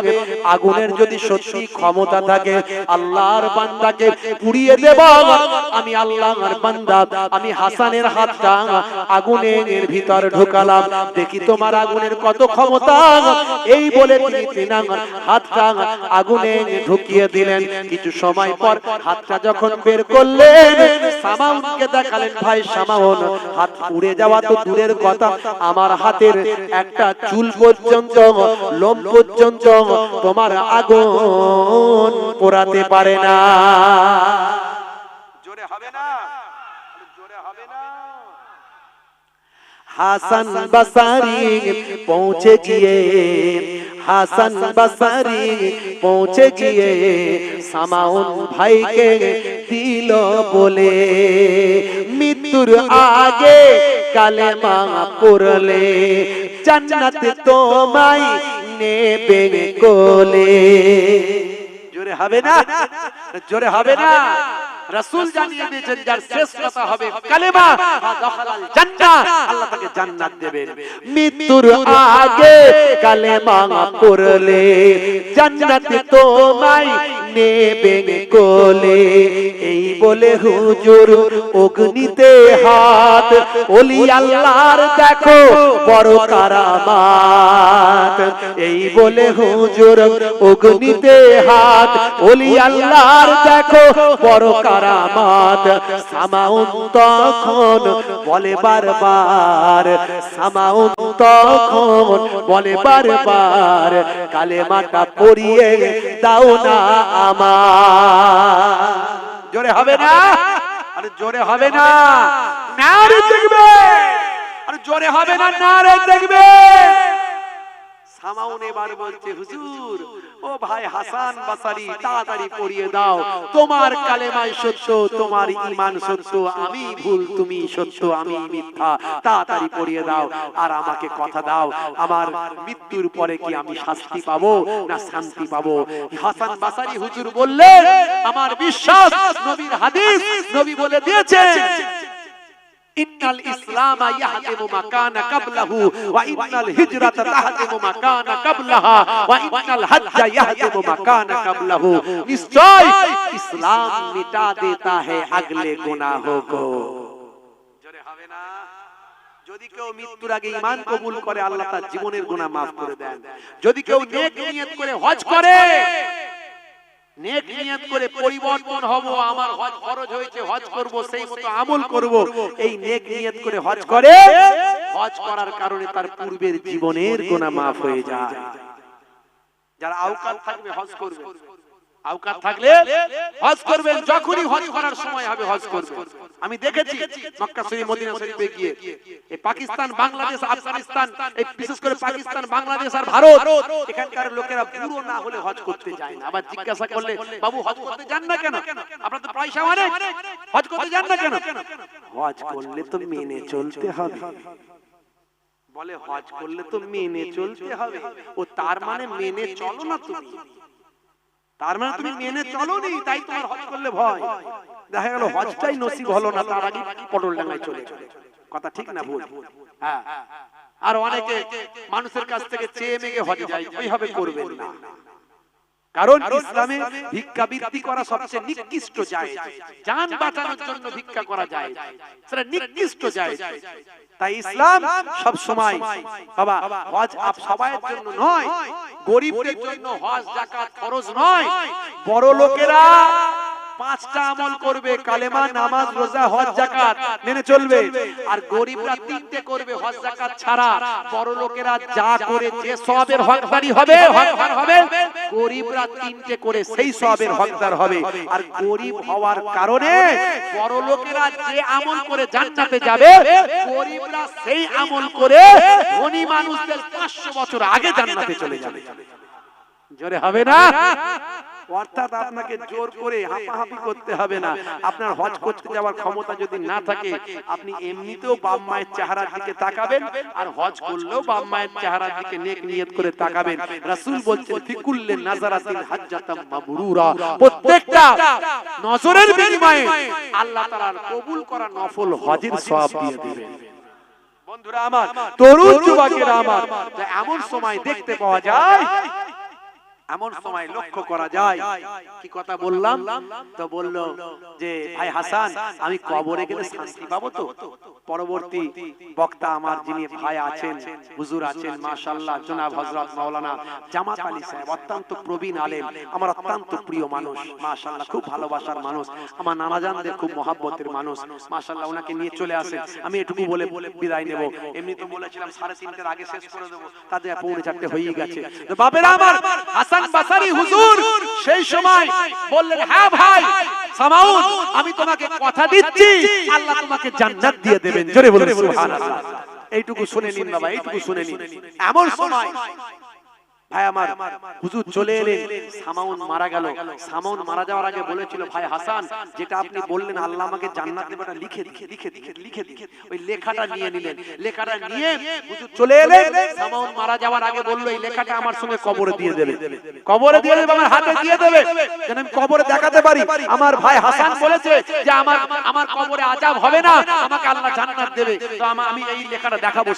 আগুনের যদি সত্যি ক্ষমতা থাকে আল্লাহর বান্দাকে পুড়িয়ে দেব। আমি আল্লাহর বান্দা, আমি হাসানের হাতটা আগুনের ভিতর ঢোকালাম, দেখি তোমার আগুনের কত ক্ষমতা। এই বলে তিনি হাতটা আগুনে ঢুকিয়ে দিলেন। কিছু সময় পর হাতটা যখন বের করলেন, সামাউনকে দেখালেন, ভাই সামাউন, হাত পুড়ে যাওয়া তো দূরের কথা, আমার হাতের একটা চুল পর্যন্ত, লোম পর্যন্ত তোমার আগুন পোড়াতে পারে না। জোরে হবে না, জোরে হবে না। হাসান বসরি পৌঁছে গিয়ে, হাসান বসরি পৌঁছে গিয়ে সামাউন ভাইকে দিল বলে। মৃত্যু মৃত্যুর আগে কালেমা পড়লে জান্নাত তোমায় নেবে কোলে। জোরে হবে না, জোরে হবে না। রাসূল জানিয়ে দিয়েছেন যার শেষ কথা হবে কালেমা, দাখালাল জান্নাহ, আল্লাহ তাকে জান্নাত দেবেন। মৃত্যুর আগে কালেমা পড়লে জান্নাত তোমায় নেবে কোলে। এই বলে হুজুর অগ্নিতে হাত, ওলি আল্লাহর দেখো বড় কারামাত। এই বলে হুজুর অগ্নিতে হাত, ওলি আল্লাহর দেখো বড় কারামাত। সামাউন তখন বলে বারবার, সামাউন তখন বলে বারবার, কালেমাটা পড়িয়ে দাও না আমার। জোরে হবে না, আরে জোরে হবে না, নারে দেখবে, আরে জোরে হবে না, নারে দেখবে। সামাউন এবার বলছে হুজুর, ও ভাই হাসান বাসারি তাড়াতাড়ি পড়িয়ে দাও, তোমার কালেমাই সত্য, তোমার ঈমান সত্য, আমি ভুল তুমি সত্য, আমি মিথ্যা, তাড়াতাড়ি পড়িয়ে দাও। আর আমাকে কথা দাও, আমার মৃত্যুর পরে কি আমি শাস্তি পাবো না শান্তি পাবো? হাসান বাসারি হুজুর বললেন, আমার বিশ্বাস নবীর হাদিস, নবী বলে দিয়েছেন, ইন্নাল ইসলামা ইয়াহদিমু মা কানা ক্বাবলাহু ওয়া ইন্নাল হিজরাতা তাহদিমু মা কানা ক্বাবলাহা ওয়া ইন্নাল হজ্জা ইয়াহদিমু মা কানা ক্বাবলাহু। নিশ্চয় ইসলাম মিটা দেতা है আগলে গুনাহোं को। জোরে হবে না। যদি কেউ মৃত্যুর আগে ঈমান কবুল করে আল্লাহ তার জীবনের গুনাহ maaf করে দেন। যদি কেউ নেক নিয়ত করে হজ করে, নেক নিয়ত করে পরিবর্তন হব, আমার হজ ফরজ হয়েছে হজ করব, সেই মতো আমল করব, এই নেক নিয়ত করে হজ করে, হজ করার কারণে তার পূর্বের জীবনের গুনাহ maaf হয়ে যায়। যারা আওকাত থাকবে হজ করবে, আওকাত থাকলে হজ করবেন, যখনই হজ করার সময় হবে হজ করবেন। আমি দেখেছি মক্কা শরীফ মদিনা শরীফে গিয়ে এই পাকিস্তান বাংলাদেশ আফগানিস্তান, এই বিশেষ করে পাকিস্তান বাংলাদেশ আর ভারত, এখানকার লোকেরা পুরো না হলে হজ করতে যায় না। আবার জিজ্ঞাসা করলে বাবু হজ করতে যান না কেন, আপনারা তো পয়সা অনেক, হজ করতে যান না কেন? হজ করলে তো মেনে চলতে হবে। বলে হজ করলে তো মেনে চলতে হবে, ও তার মানে মেনে চলো না তুমি, তার মানে তুমি মেনে চলোনি, তাই তোমার হজ করলে ভয়। দেখা গেল হজটাই নসিব হলো না, তার আগে পটল ডাঙ্গায় চলে চলে। কথা ঠিক না ভুল? হ্যাঁ। আর অনেকে মানুষের কাছ থেকে চেয়ে মেগে হজে যায়, ওইভাবে করবেন না। কারণ ইসলামে ভিক্ষাবৃত্তি করা সবচেয়ে নিকৃষ্ট জায়েজ, জান বাঁচানোর জন্য ভিক্ষা করা যায়, সেটা নিকৃষ্ট জায়েজ। তাই ইসলাম সব সময় বাবা হজ আপ সবাইয়ের জন্য নয়, গরিবদের জন্য হজ যাকাত ফরজ নয়। বড় লোকেরা পাঁচটা আমল করবে, কালেমা নামাজ রোজা হজ যাকাত মেনে চলবে, আর গরিবরা তিনটে করবে হজ যাকাত ছাড়া। বড় লোকেরা যা করে যে সওয়াবের হকদারি হবে, হকদার হবে, গরিবরা তিনটে করে সেই সওয়াবের হকদার হবে। আর গরিব হওয়ার কারণে বড় লোকেরা যে আমল করে জান্নাতে যাবে, গরিবরা সেই আমল করে ধনী মানুষদের 500 বছর আগে জান্নাতে চলে যাবে। জোরে হবে না? অর্থাৎ আপনাকে জোর করে হাঁপাহাঁপি করতে হবে না। আপনার হজ করতে যাওয়ার ক্ষমতা যদি না থাকে, আপনি এমনিতেও বাপ মায়ের চেহারার দিকে তাকাবেন, আর হজ করলেও বাপ মায়ের চেহারার দিকে নেক নিয়ত করে তাকাবেন। রাসূল বলছেন ফিকুল্লি নাযারাতিন হাজ্জাতাম মাবরুরা, প্রত্যেকটা নজরের বিনিময়ে আল্লাহ তাআলার কবুল করা নফল হজের সওয়াব দিয়ে দিবেন। বন্ধুরা আমার, তরুণ যুবকেরা আমার, এমন সময় দেখতে পাওয়া যায়, এমন সময় লক্ষ্য করা যায়। কি কথা বললাম? তো বলল যে ভাই হাসান, আমি কবরে গেলে শান্তি পাবো তো? পরবর্তী বক্তা আমার যিনি ভাই আছেন, হুজুর আছেন, মাশাআল্লাহ, জনাব হযরত মাওলানা জামাত আলী সাহেব, অত্যন্ত প্রবীণ আলেম, আমার অত্যন্ত প্রিয় মানুষ, মাশাআল্লাহ, খুব ভালোবাসার মানুষ, আমার নানাজানদের খুব মহব্বতের মানুষ, মাশাআল্লাহ। ওনাকে নিয়ে চলে আসেন। আমি এটুকু বলে বিদায় নেব। এমনি তো বলেছিলাম 3:30 আগে শেষ করে দেব, তাতে 4:45 হয়ে গেছে। তো বাবেরা আমার, হাসান বাসারি হুজুর সেই সময় বললেন, হ্যাঁ ভাই সামাউন, আমি তোমাকে কথা দিচ্ছি, আল্লাহ তোমাকে জান্নাত দিয়ে দেবেন। জোরে বলুন সুবহানাল্লাহ। এইটুকু শুনে নিন বাবা, এইটুকু শুনে নিন। এমন সময় ভাই আমার হুজুর চলে এলেন, সামাউন মারা গেল। সামাউন মারা যাওয়ার আগে বলেছিল, ভাই হাসান যেটা আপনি বললেন আল্লাহ আমাকে জান্নাত দেবে, লিখে লিখে ওই লেখাটা নিয়ে নিলেন। লেখাটা নিয়ে হুজুর চলে এলেন। সামাউন মারা যাওয়ার আগে বলল, এই লেখাটা আমার সঙ্গে কবরে দিয়ে দেবে, কবরে দিয়ে দেবে, আমার হাতে দিয়ে দেবে, যেন আমি কবরে দেখাতে পারি আমার ভাই হাসান বলেছে যে আমার কবরে আযাব হবে না, আমাকে আল্লাহ জান্নাত দেবে। তো আমি এই লেখাটা দেখাবো,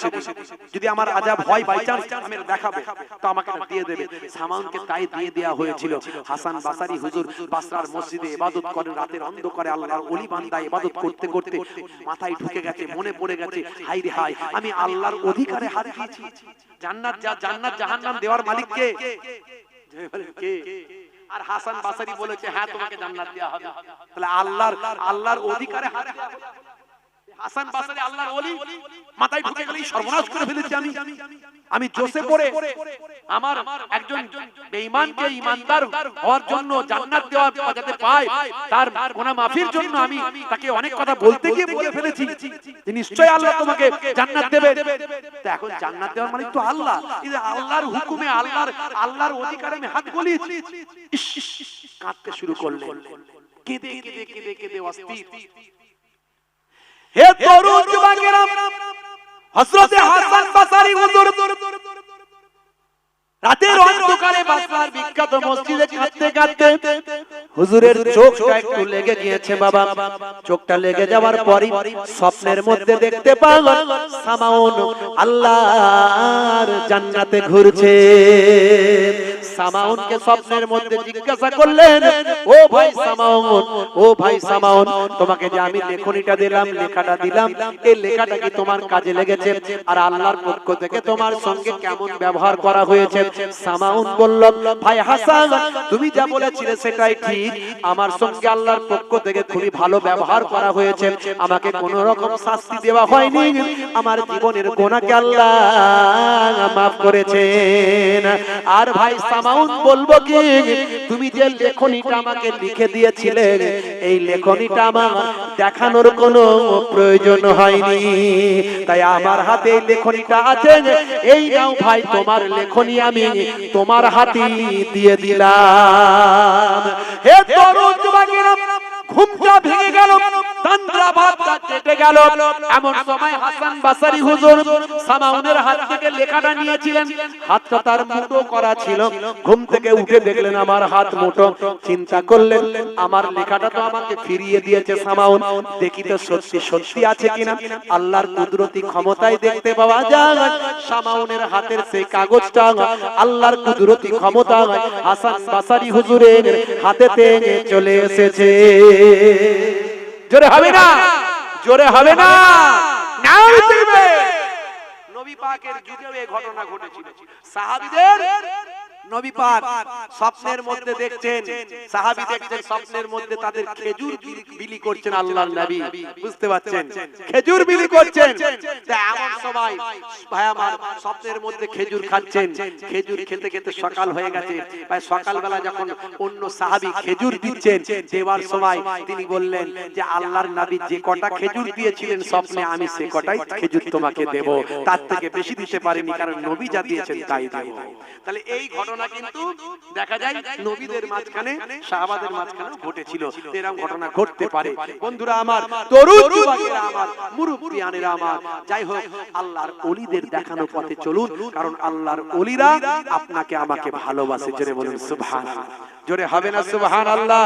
যদি আমার আযাব হয় বাই চান্স আমি দেখাবো, তো আমাকে দিয়ে দেবে। সামাউনকে তাই দিয়ে দেয়া হয়েছিল। হাসান বাসারি হুজুর বাসরার মসজিদে ইবাদত করেন, রাতের অন্ধকারে আল্লাহর ওলি বান্দা ইবাদত করতে করতে মাথায় ঢুকে গেছে, মনে পড়ে গেছে, হাই রে হাই আমি আল্লাহর অধিকারে হাত দিয়েছি। জান্নাত জাহান্নাম দেওয়ার মালিক কে? আর হাসান বাসারি বলেছে, হ্যাঁ তোমাকে জান্নাত দেওয়া হবে। তাহলে আল্লাহর অধিকারে হাত দেওয়া হবে। হাসান বাসারি আল্লাহর ওলি, মাথায় ঢুকে গেলেই সর্বনাশ করে ফেলেছি আমি জোসে পড়ে আমার একজন বেঈমানকে ঈমানদার হওয়ার জন্য জান্নাত দেওয়া যাতে পায়, তার গুনাহ মাফির জন্য আমি তাকে অনেক কথা বলতে গিয়ে বলে ফেলেছি যে নিশ্চয়ই আল্লাহ তোমাকে জান্নাত দেবে। তো এখন জান্নাত দেওয়ার মালিক তো আল্লাহ, এই যে আল্লাহর হুকুমে আল্লাহর অধিকারে আমি হাত গলিয়েছি। কাঁদতে শুরু করলেন, কেঁদে অস্থির। হে তরুণ যুবকেরা, হযরত হাসান বাসারি হুজুর রাতের অন্ধকারে বাসরার বিখ্যাত মসজিদে কাঁদতে হুজুরের চোখটা একটু লেগে গিয়েছে বাবা। চোখটা লেগে যাওয়ার পরই স্বপ্নের মধ্যে দেখতে পান সামাউন আল্লাহর জান্নাতে ঘুরছে। সামাউনকে স্বপ্নের মধ্যে জিজ্ঞাসা করলেন, ও ভাই সামাউন, তোমাকে যে আমি লেখনীটা দিলাম, লেখাটা দিলাম, এই লেখাটা কি তোমার কাজে লেগেছে? আর আল্লাহর পক্ষ থেকে তোমার সঙ্গে কেমন ব্যবহার করা হয়েছে? সামাউন বলল, ভাই হাসান তুমি যা বলেছিলে সেটাই ঠিক, আমার সঙ্গে আল্লাহর পক্ষ থেকে খুবই ভালো ব্যবহার করা হয়েছে, আমাকে কোনো রকম শাস্তি দেওয়া হয়নি, আমার জীবনের গুনাহকে আল্লাহ মাফ করেছেন। আর ভাই সামাউন বলবো কি, তুমি যে লেখনীটা আমাকে লিখে দিয়েছিলে, এই লেখনীটা আমার দেখানোর কোনো প্রয়োজন হয়নি, তাই আমার হাতে এই লেখনীটা আছে, এই নাও ভাই তোমার লেখনী, আমি তোমার হাতে দিয়ে দিলাম। হে তরুণ যুবকেরা, ঘুমটা ভেঙে গেল, তন্দ্রা ভাবটা কেটে গেল। এমন সময় হাসান বাসারি হুজুর সামাউনের হাত থেকে লেখাটা নিয়েছিলেন, হাতটা তার মুঠো করা ছিল। ঘুম থেকে উঠে দেখলেন আমার হাত মুঠো। চিন্তা করলেন, আমার লেখাটা তো আমাকে ফিরিয়ে দিয়েছে সামাউন, দেখি তো সত্যি আছে কিনা। আল্লাহর কুদরতি ক্ষমতায় দেখতে পাওয়া যায় সামাউনের হাতের সেই কাগজটা আল্লাহর কুদরতি ক্ষমতায় হাসান বাসারি হুজুরের হাতেতে চলে এসেছে। জোরে হবে না, জোরে হবে না। নবী পাকের যুগেও এই ঘটনা ঘটেছিল। সাহাবীদের নবী পাক স্বপ্নের মধ্যে দেখছেন, সাহাবী দেখছেন স্বপ্নের মধ্যে তাদের খেজুর বিলি করছেন আল্লাহর নবী, বুঝতে পারছেন, খেজুর বিলি করছেন। এমন সময় ভাই আমার স্বপ্নের মধ্যে খেজুর খাচ্ছেন, খেজুর খেতে খেতে সকাল হয়ে গেছে। ভাই সকালবেলা যখন অন্য সাহাবী খেজুর দিচ্ছেন, দেওয়ার সময় তিনি বললেন যে আল্লাহর নবী যে কটা খেজুর দিয়েছিলেন স্বপ্নে, আমি সে কটাই খেজুর তোমাকে দেব, তার থেকে বেশি দিতে পারিনি, কারণ নবী যা দিয়েছেন তাই দেব। তাহলে এই ঘটনা কিন্তু দেখা যায় নবীদের মাঝখানে, সাহাবাদের মাঝখানে ঘটেছিল। এরকম ঘটনা ঘটতে পারে। বন্ধুরা আমার, তরুণ যুবকেরা আমার, মুরব্বিয়ানেরা আমার, যাই হোক আল্লাহর ওলিদের দেখানো পথে চলুন, কারণ আল্লাহর ওলিরা আপনাকে আমাকে ভালোবাসে। জোরে বলুন সুবহানাল্লাহ। জোরে হবে না সুবহানাল্লাহ।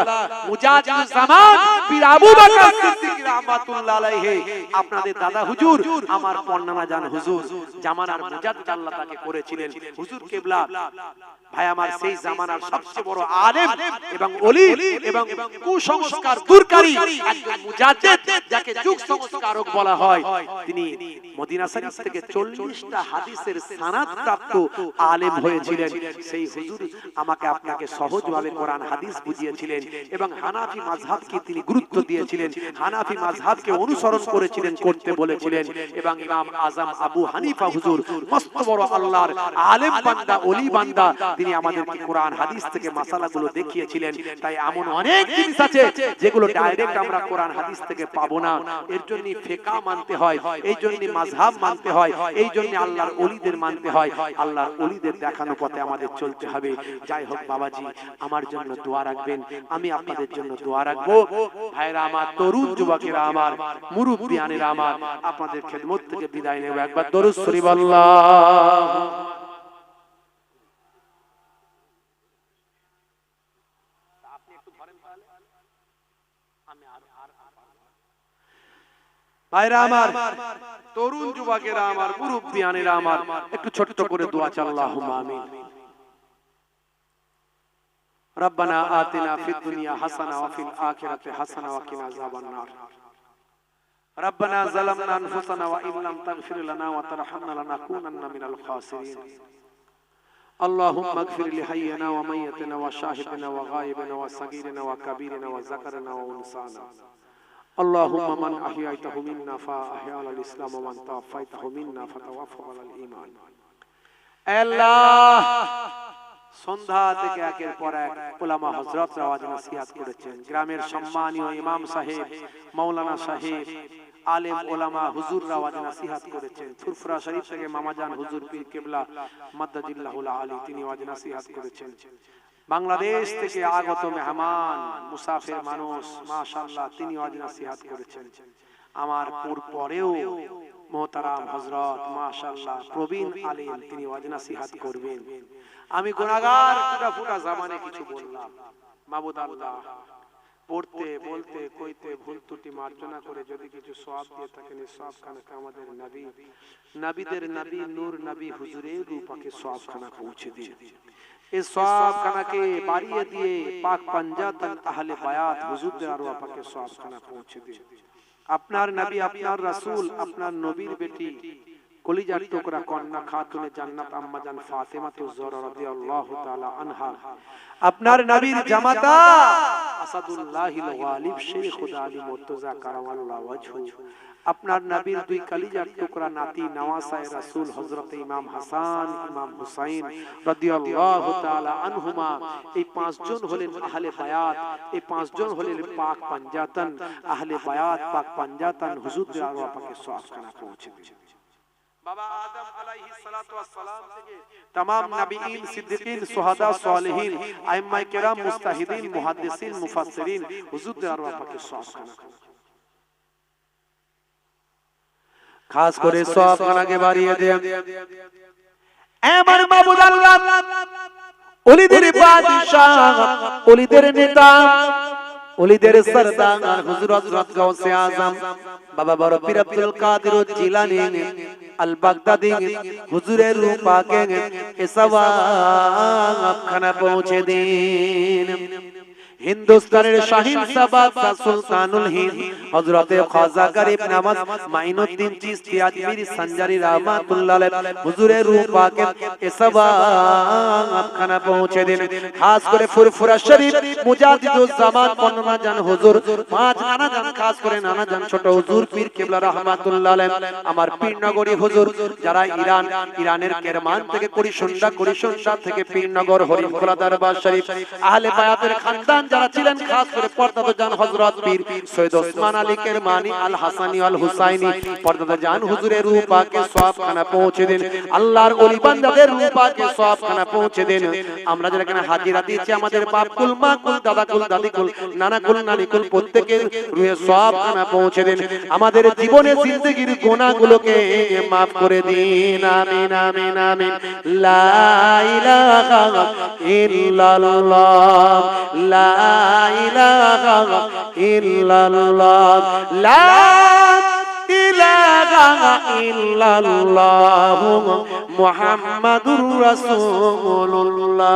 মুজাহিদুজ জামান পীর আবু বকর সিদ্দিক রাহমাতুল্লাহ আলাইহি, আপনাদের দাদা হুজুর, আমার পন্নানা জান হুজুর, জামানার মুজাদ্দিদ আল্লাহ তাকে করেছিলেন। হুজুর কেবলা ভাই আমার সেই জামানার সবচেয়ে বড় আলেম এবং ওলি এবং কুসংস্কার দূরকারী একজন মুজাদ্দিদ, যাকে যুগ সংস্কারক বলা হয়। তিনি মদিনা শরীফ থেকে 40টা হাদিসের সনদ প্রাপ্ত আলেম হয়েছিলেন। সেই হুজুর আমাকে আপনাকে সহজভাবে কোরআন হাদিস বুঝিয়েছিলেন এবং হানাফি মাযহাবকে তিনি গুরুত্ব দিয়েছিলেন, হানাফি মাযহাবকে অনুসরণ করেছিলেন, করতে বলেছিলেন। এবং ইমাম আযম আবু হানিফা হুজুর মস্ত বড় আল্লাহর আলেম বান্দা, ওলি বান্দা, তিনি আমাদেরকে কোরআন হাদিস থেকে মাসালাগুলো দেখিয়েছিলেন। তাই এমন অনেক জিনিস আছে যেগুলো ডাইরেক্ট আমরা কোরআন হাদিস থেকে পাবো না। এর জন্য ফিকহ মানতে হয়, এই জন্য মাযহাব মানতে হয়, এই জন্য আল্লাহর ওলিদের মানতে হয়। আল্লাহর ওলিদের দেখানো পথে আমাদের চলতে হবে। যাই হোক বাবাজি, আমার জন্য দোয়া রাখবেন, আমি আপনাদের জন্য দোয়া রাখবো। ভাইরা আমার, তরুণ যুবকেরা আমার, মুরব্বিয়ানেরা আমার, আপনাদের খেদমত থেকে বিদায় নেব। একবার দরুদ শরীফ আল্লাহ। ভাইরা আমার, তরুণ যুবকেরা আমার, মুরব্বিয়ানেরা আমার, একটু ছোট্ট করে দোয়া চাই। আল্লাহুম্মা আমিন। রব্বানা আতিনা ফিদ দুনিয়া হাসানা ওয়া ফিল আখিরাতি হাসানা ওয়া কিনা আযাবান নার। রব্বানা যালামনা আনফুসানা ওয়া ইন লাম তাগফির লানা ওয়া তারহামনা লানাকুনান্না মিনাল খাসিরিন। اللهم اغفر لحينا وميتنا وشاهدنا وغائبنا وصغيرنا وكبيرنا وذكرنا وانثانا. اللهم من احييته منا فاحيا على الاسلام ومن توفيته منا فتوفى على الايمان. আল্লাহ, সন্ধ্যা থেকে একের পর এক উলামা হযরতরা ওয়াজ নসিহত করেছেন। গ্রামের সম্মানীয় ইমাম সাহেব, মাওলানা সাহেব, আলেম ওলামা হুজুররা ওয়াজ নসিহত করেছেন। ফুরফুরা শরীফ থেকে মামাজান হুজুর পীর কিবলা মাদ্দাজিল্লাহুল আলী তিনি ওয়াজ নসিহত করেছেন। বাংলাদেশ থেকে আগত মেহমান, মুসাফির মানুষ, মাশাআল্লাহ, তিনি ওয়াজ নসিহত করেছেন। আমার পরেও মোহতারাম হযরত মাশাআল্লাহ প্রবীণ আলেম, তিনি ওয়াজ নসিহত করবেন। আমি গুনাহগার, ফুটা জামানে কিছু বললাম। মাবুদ আল্লাহ, পড়তে বলতে কইতে ভুল ত্রুটি মার্জনা করে যদি কিছু সওয়াব দিয়ে থাকেন, এই সওয়াব খানাকে আমাদের নবী, নবীদের নবী, নূর নবী হুজুরের রূপকে সওয়াব খানা পৌঁছে দিন। এই সওয়াব খানাকে বাড়িয়ে দিয়ে পাক পাঞ্জাতন আহলে বায়াত হুজুরদের আরওয়াহকে সওয়াব খানা পৌঁছে দিন। আপনার নবী, আপনার রাসূল, আপনার নবীর বেটি, কলিজার টুকরা কন্যা খাতুনে জান্নাত আম্মা জান ফাতেমা তুজরা রাদিয়াল্লাহু তাআলা আনহা, আপনার নবীর জামাতা আসাদুল্লাহিল গালিব শেখ আলী মুর্তজা কারামাল্লাহু ওয়াজহু, আপনার নবীর দুই কলিজার টুকরা নাতি নওয়াসায়ে রাসূল হযরত ইমাম হাসান, ইমাম হুসাইন রাদিয়াল্লাহু তাআলা আনহুমা, এই পাঁচজন হলেন আহলে বায়াত। এই পাঁচজন হলেন পাক পাঞ্জাতন আহলে বায়াত, পাক পাঞ্জাতন হুজুরদের আরওয়াহকে সওয়াব খানা পৌঁছে দিন। বাবা আদম আলাইহিস সালাতু ওয়াস সালাম থেকে तमाम নবীন, সিদ্দিকিন, সুহাদা, সালেহিন, আইম্মায়ে কেরাম, মুস্তাহিদিন, মুহাদ্দিসিন, মুফাসসিরিন হুজুরদের আরওয়াহকে সওয়াব খানা, খাস করে সওয়াব খানাকে বাড়িয়ে দেন। আমার মাবুদ আল্লাহ, ওলিদের বাদশাহ, ওলিদের নেতা, ওলিদের সরদার হুজুর হযরত গাউসে আজম বাবা বড় পীর আব্দুল কাদের জিলানী আল বাগদাদি হুজুরের রূপাকে এ সওয়াব খানা পৌঁছে দিন। হিন্দুস্তানের শাহিন সাবাব সুলতানুল হিন্দ হযরতে খাজা গরিব নওয়াজ মাইনুদ্দিন চিশতি আজমিরি সঞ্জারি রাহমাতুল্লাহ আলাইহি হুজুরের রূপাকে এ সওয়াব খানা পৌঁছে দিন। খাস করে ফুরফুরা শরীফ মুজাদ্দিদুজ জামান পন্না জান হুজুর, পাঁচ নানা জান, খাস করে নানা জান ছোট হুজুর পীর কিবলা রাহমাতুল্লাহ আলাইহি, আমার পীরনগরী হুজুর যারা ইরানের কেরমান থেকে কুরিশুন্ডা থেকে পীরনগর হরিখোলা দরবার শরীফ আহলে বায়াতের খানদান যারা ছিলেন, খাস করে পর্দাতে জান হযরত পীর সৈয়দ ওসমান আলী কেরমানি আল হাসানি আল হুসাইনি, পর্দাতে জান হুজুরের রূপাকে সওয়াব খানা পৌঁছে দিন। আল্লাহর ওলি বান্দাদের রূপাকে সওয়াব খানা পৌঁছে দিন। আমরা যারা এখানে হাজিরা দিয়েছি, আমাদের বাপ কুল, মা কুল, দাদা কুল, দাদি কুল, নানা কুল, নানি কুল, প্রত্যেকের রূহে সওয়াব খানা পৌঁছে দিন। আমাদের জীবনের জিন্দেগির গুনাহগুলোকে maaf করে দিন। আমিন আমিন আমিন। লা ইলাহা ইল্লাল্লাহ, লা ইলাহা ইল্লাল্লাহ, লা ইলাহা ইল্লাল্লাহ মুহাম্মাদুর রাসূলুল্লাহ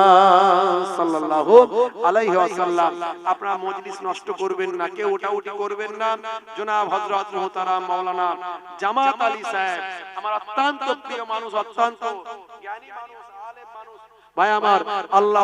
সাল্লাল্লাহু আলাইহি ওয়াসাল্লাম। আপনারা মজলিস নষ্ট করবেন না, কেউ ওঠাউঠি করবেন না। জনাব হযরত মুহতারাম মাওলানা জামাত আলী সাহেব, আমার অত্যন্ত প্রিয় মানুষ, অত্যন্ত জ্ঞানী মানুষ, আলেম মানুষ, ভাই আমার, আল্লাহ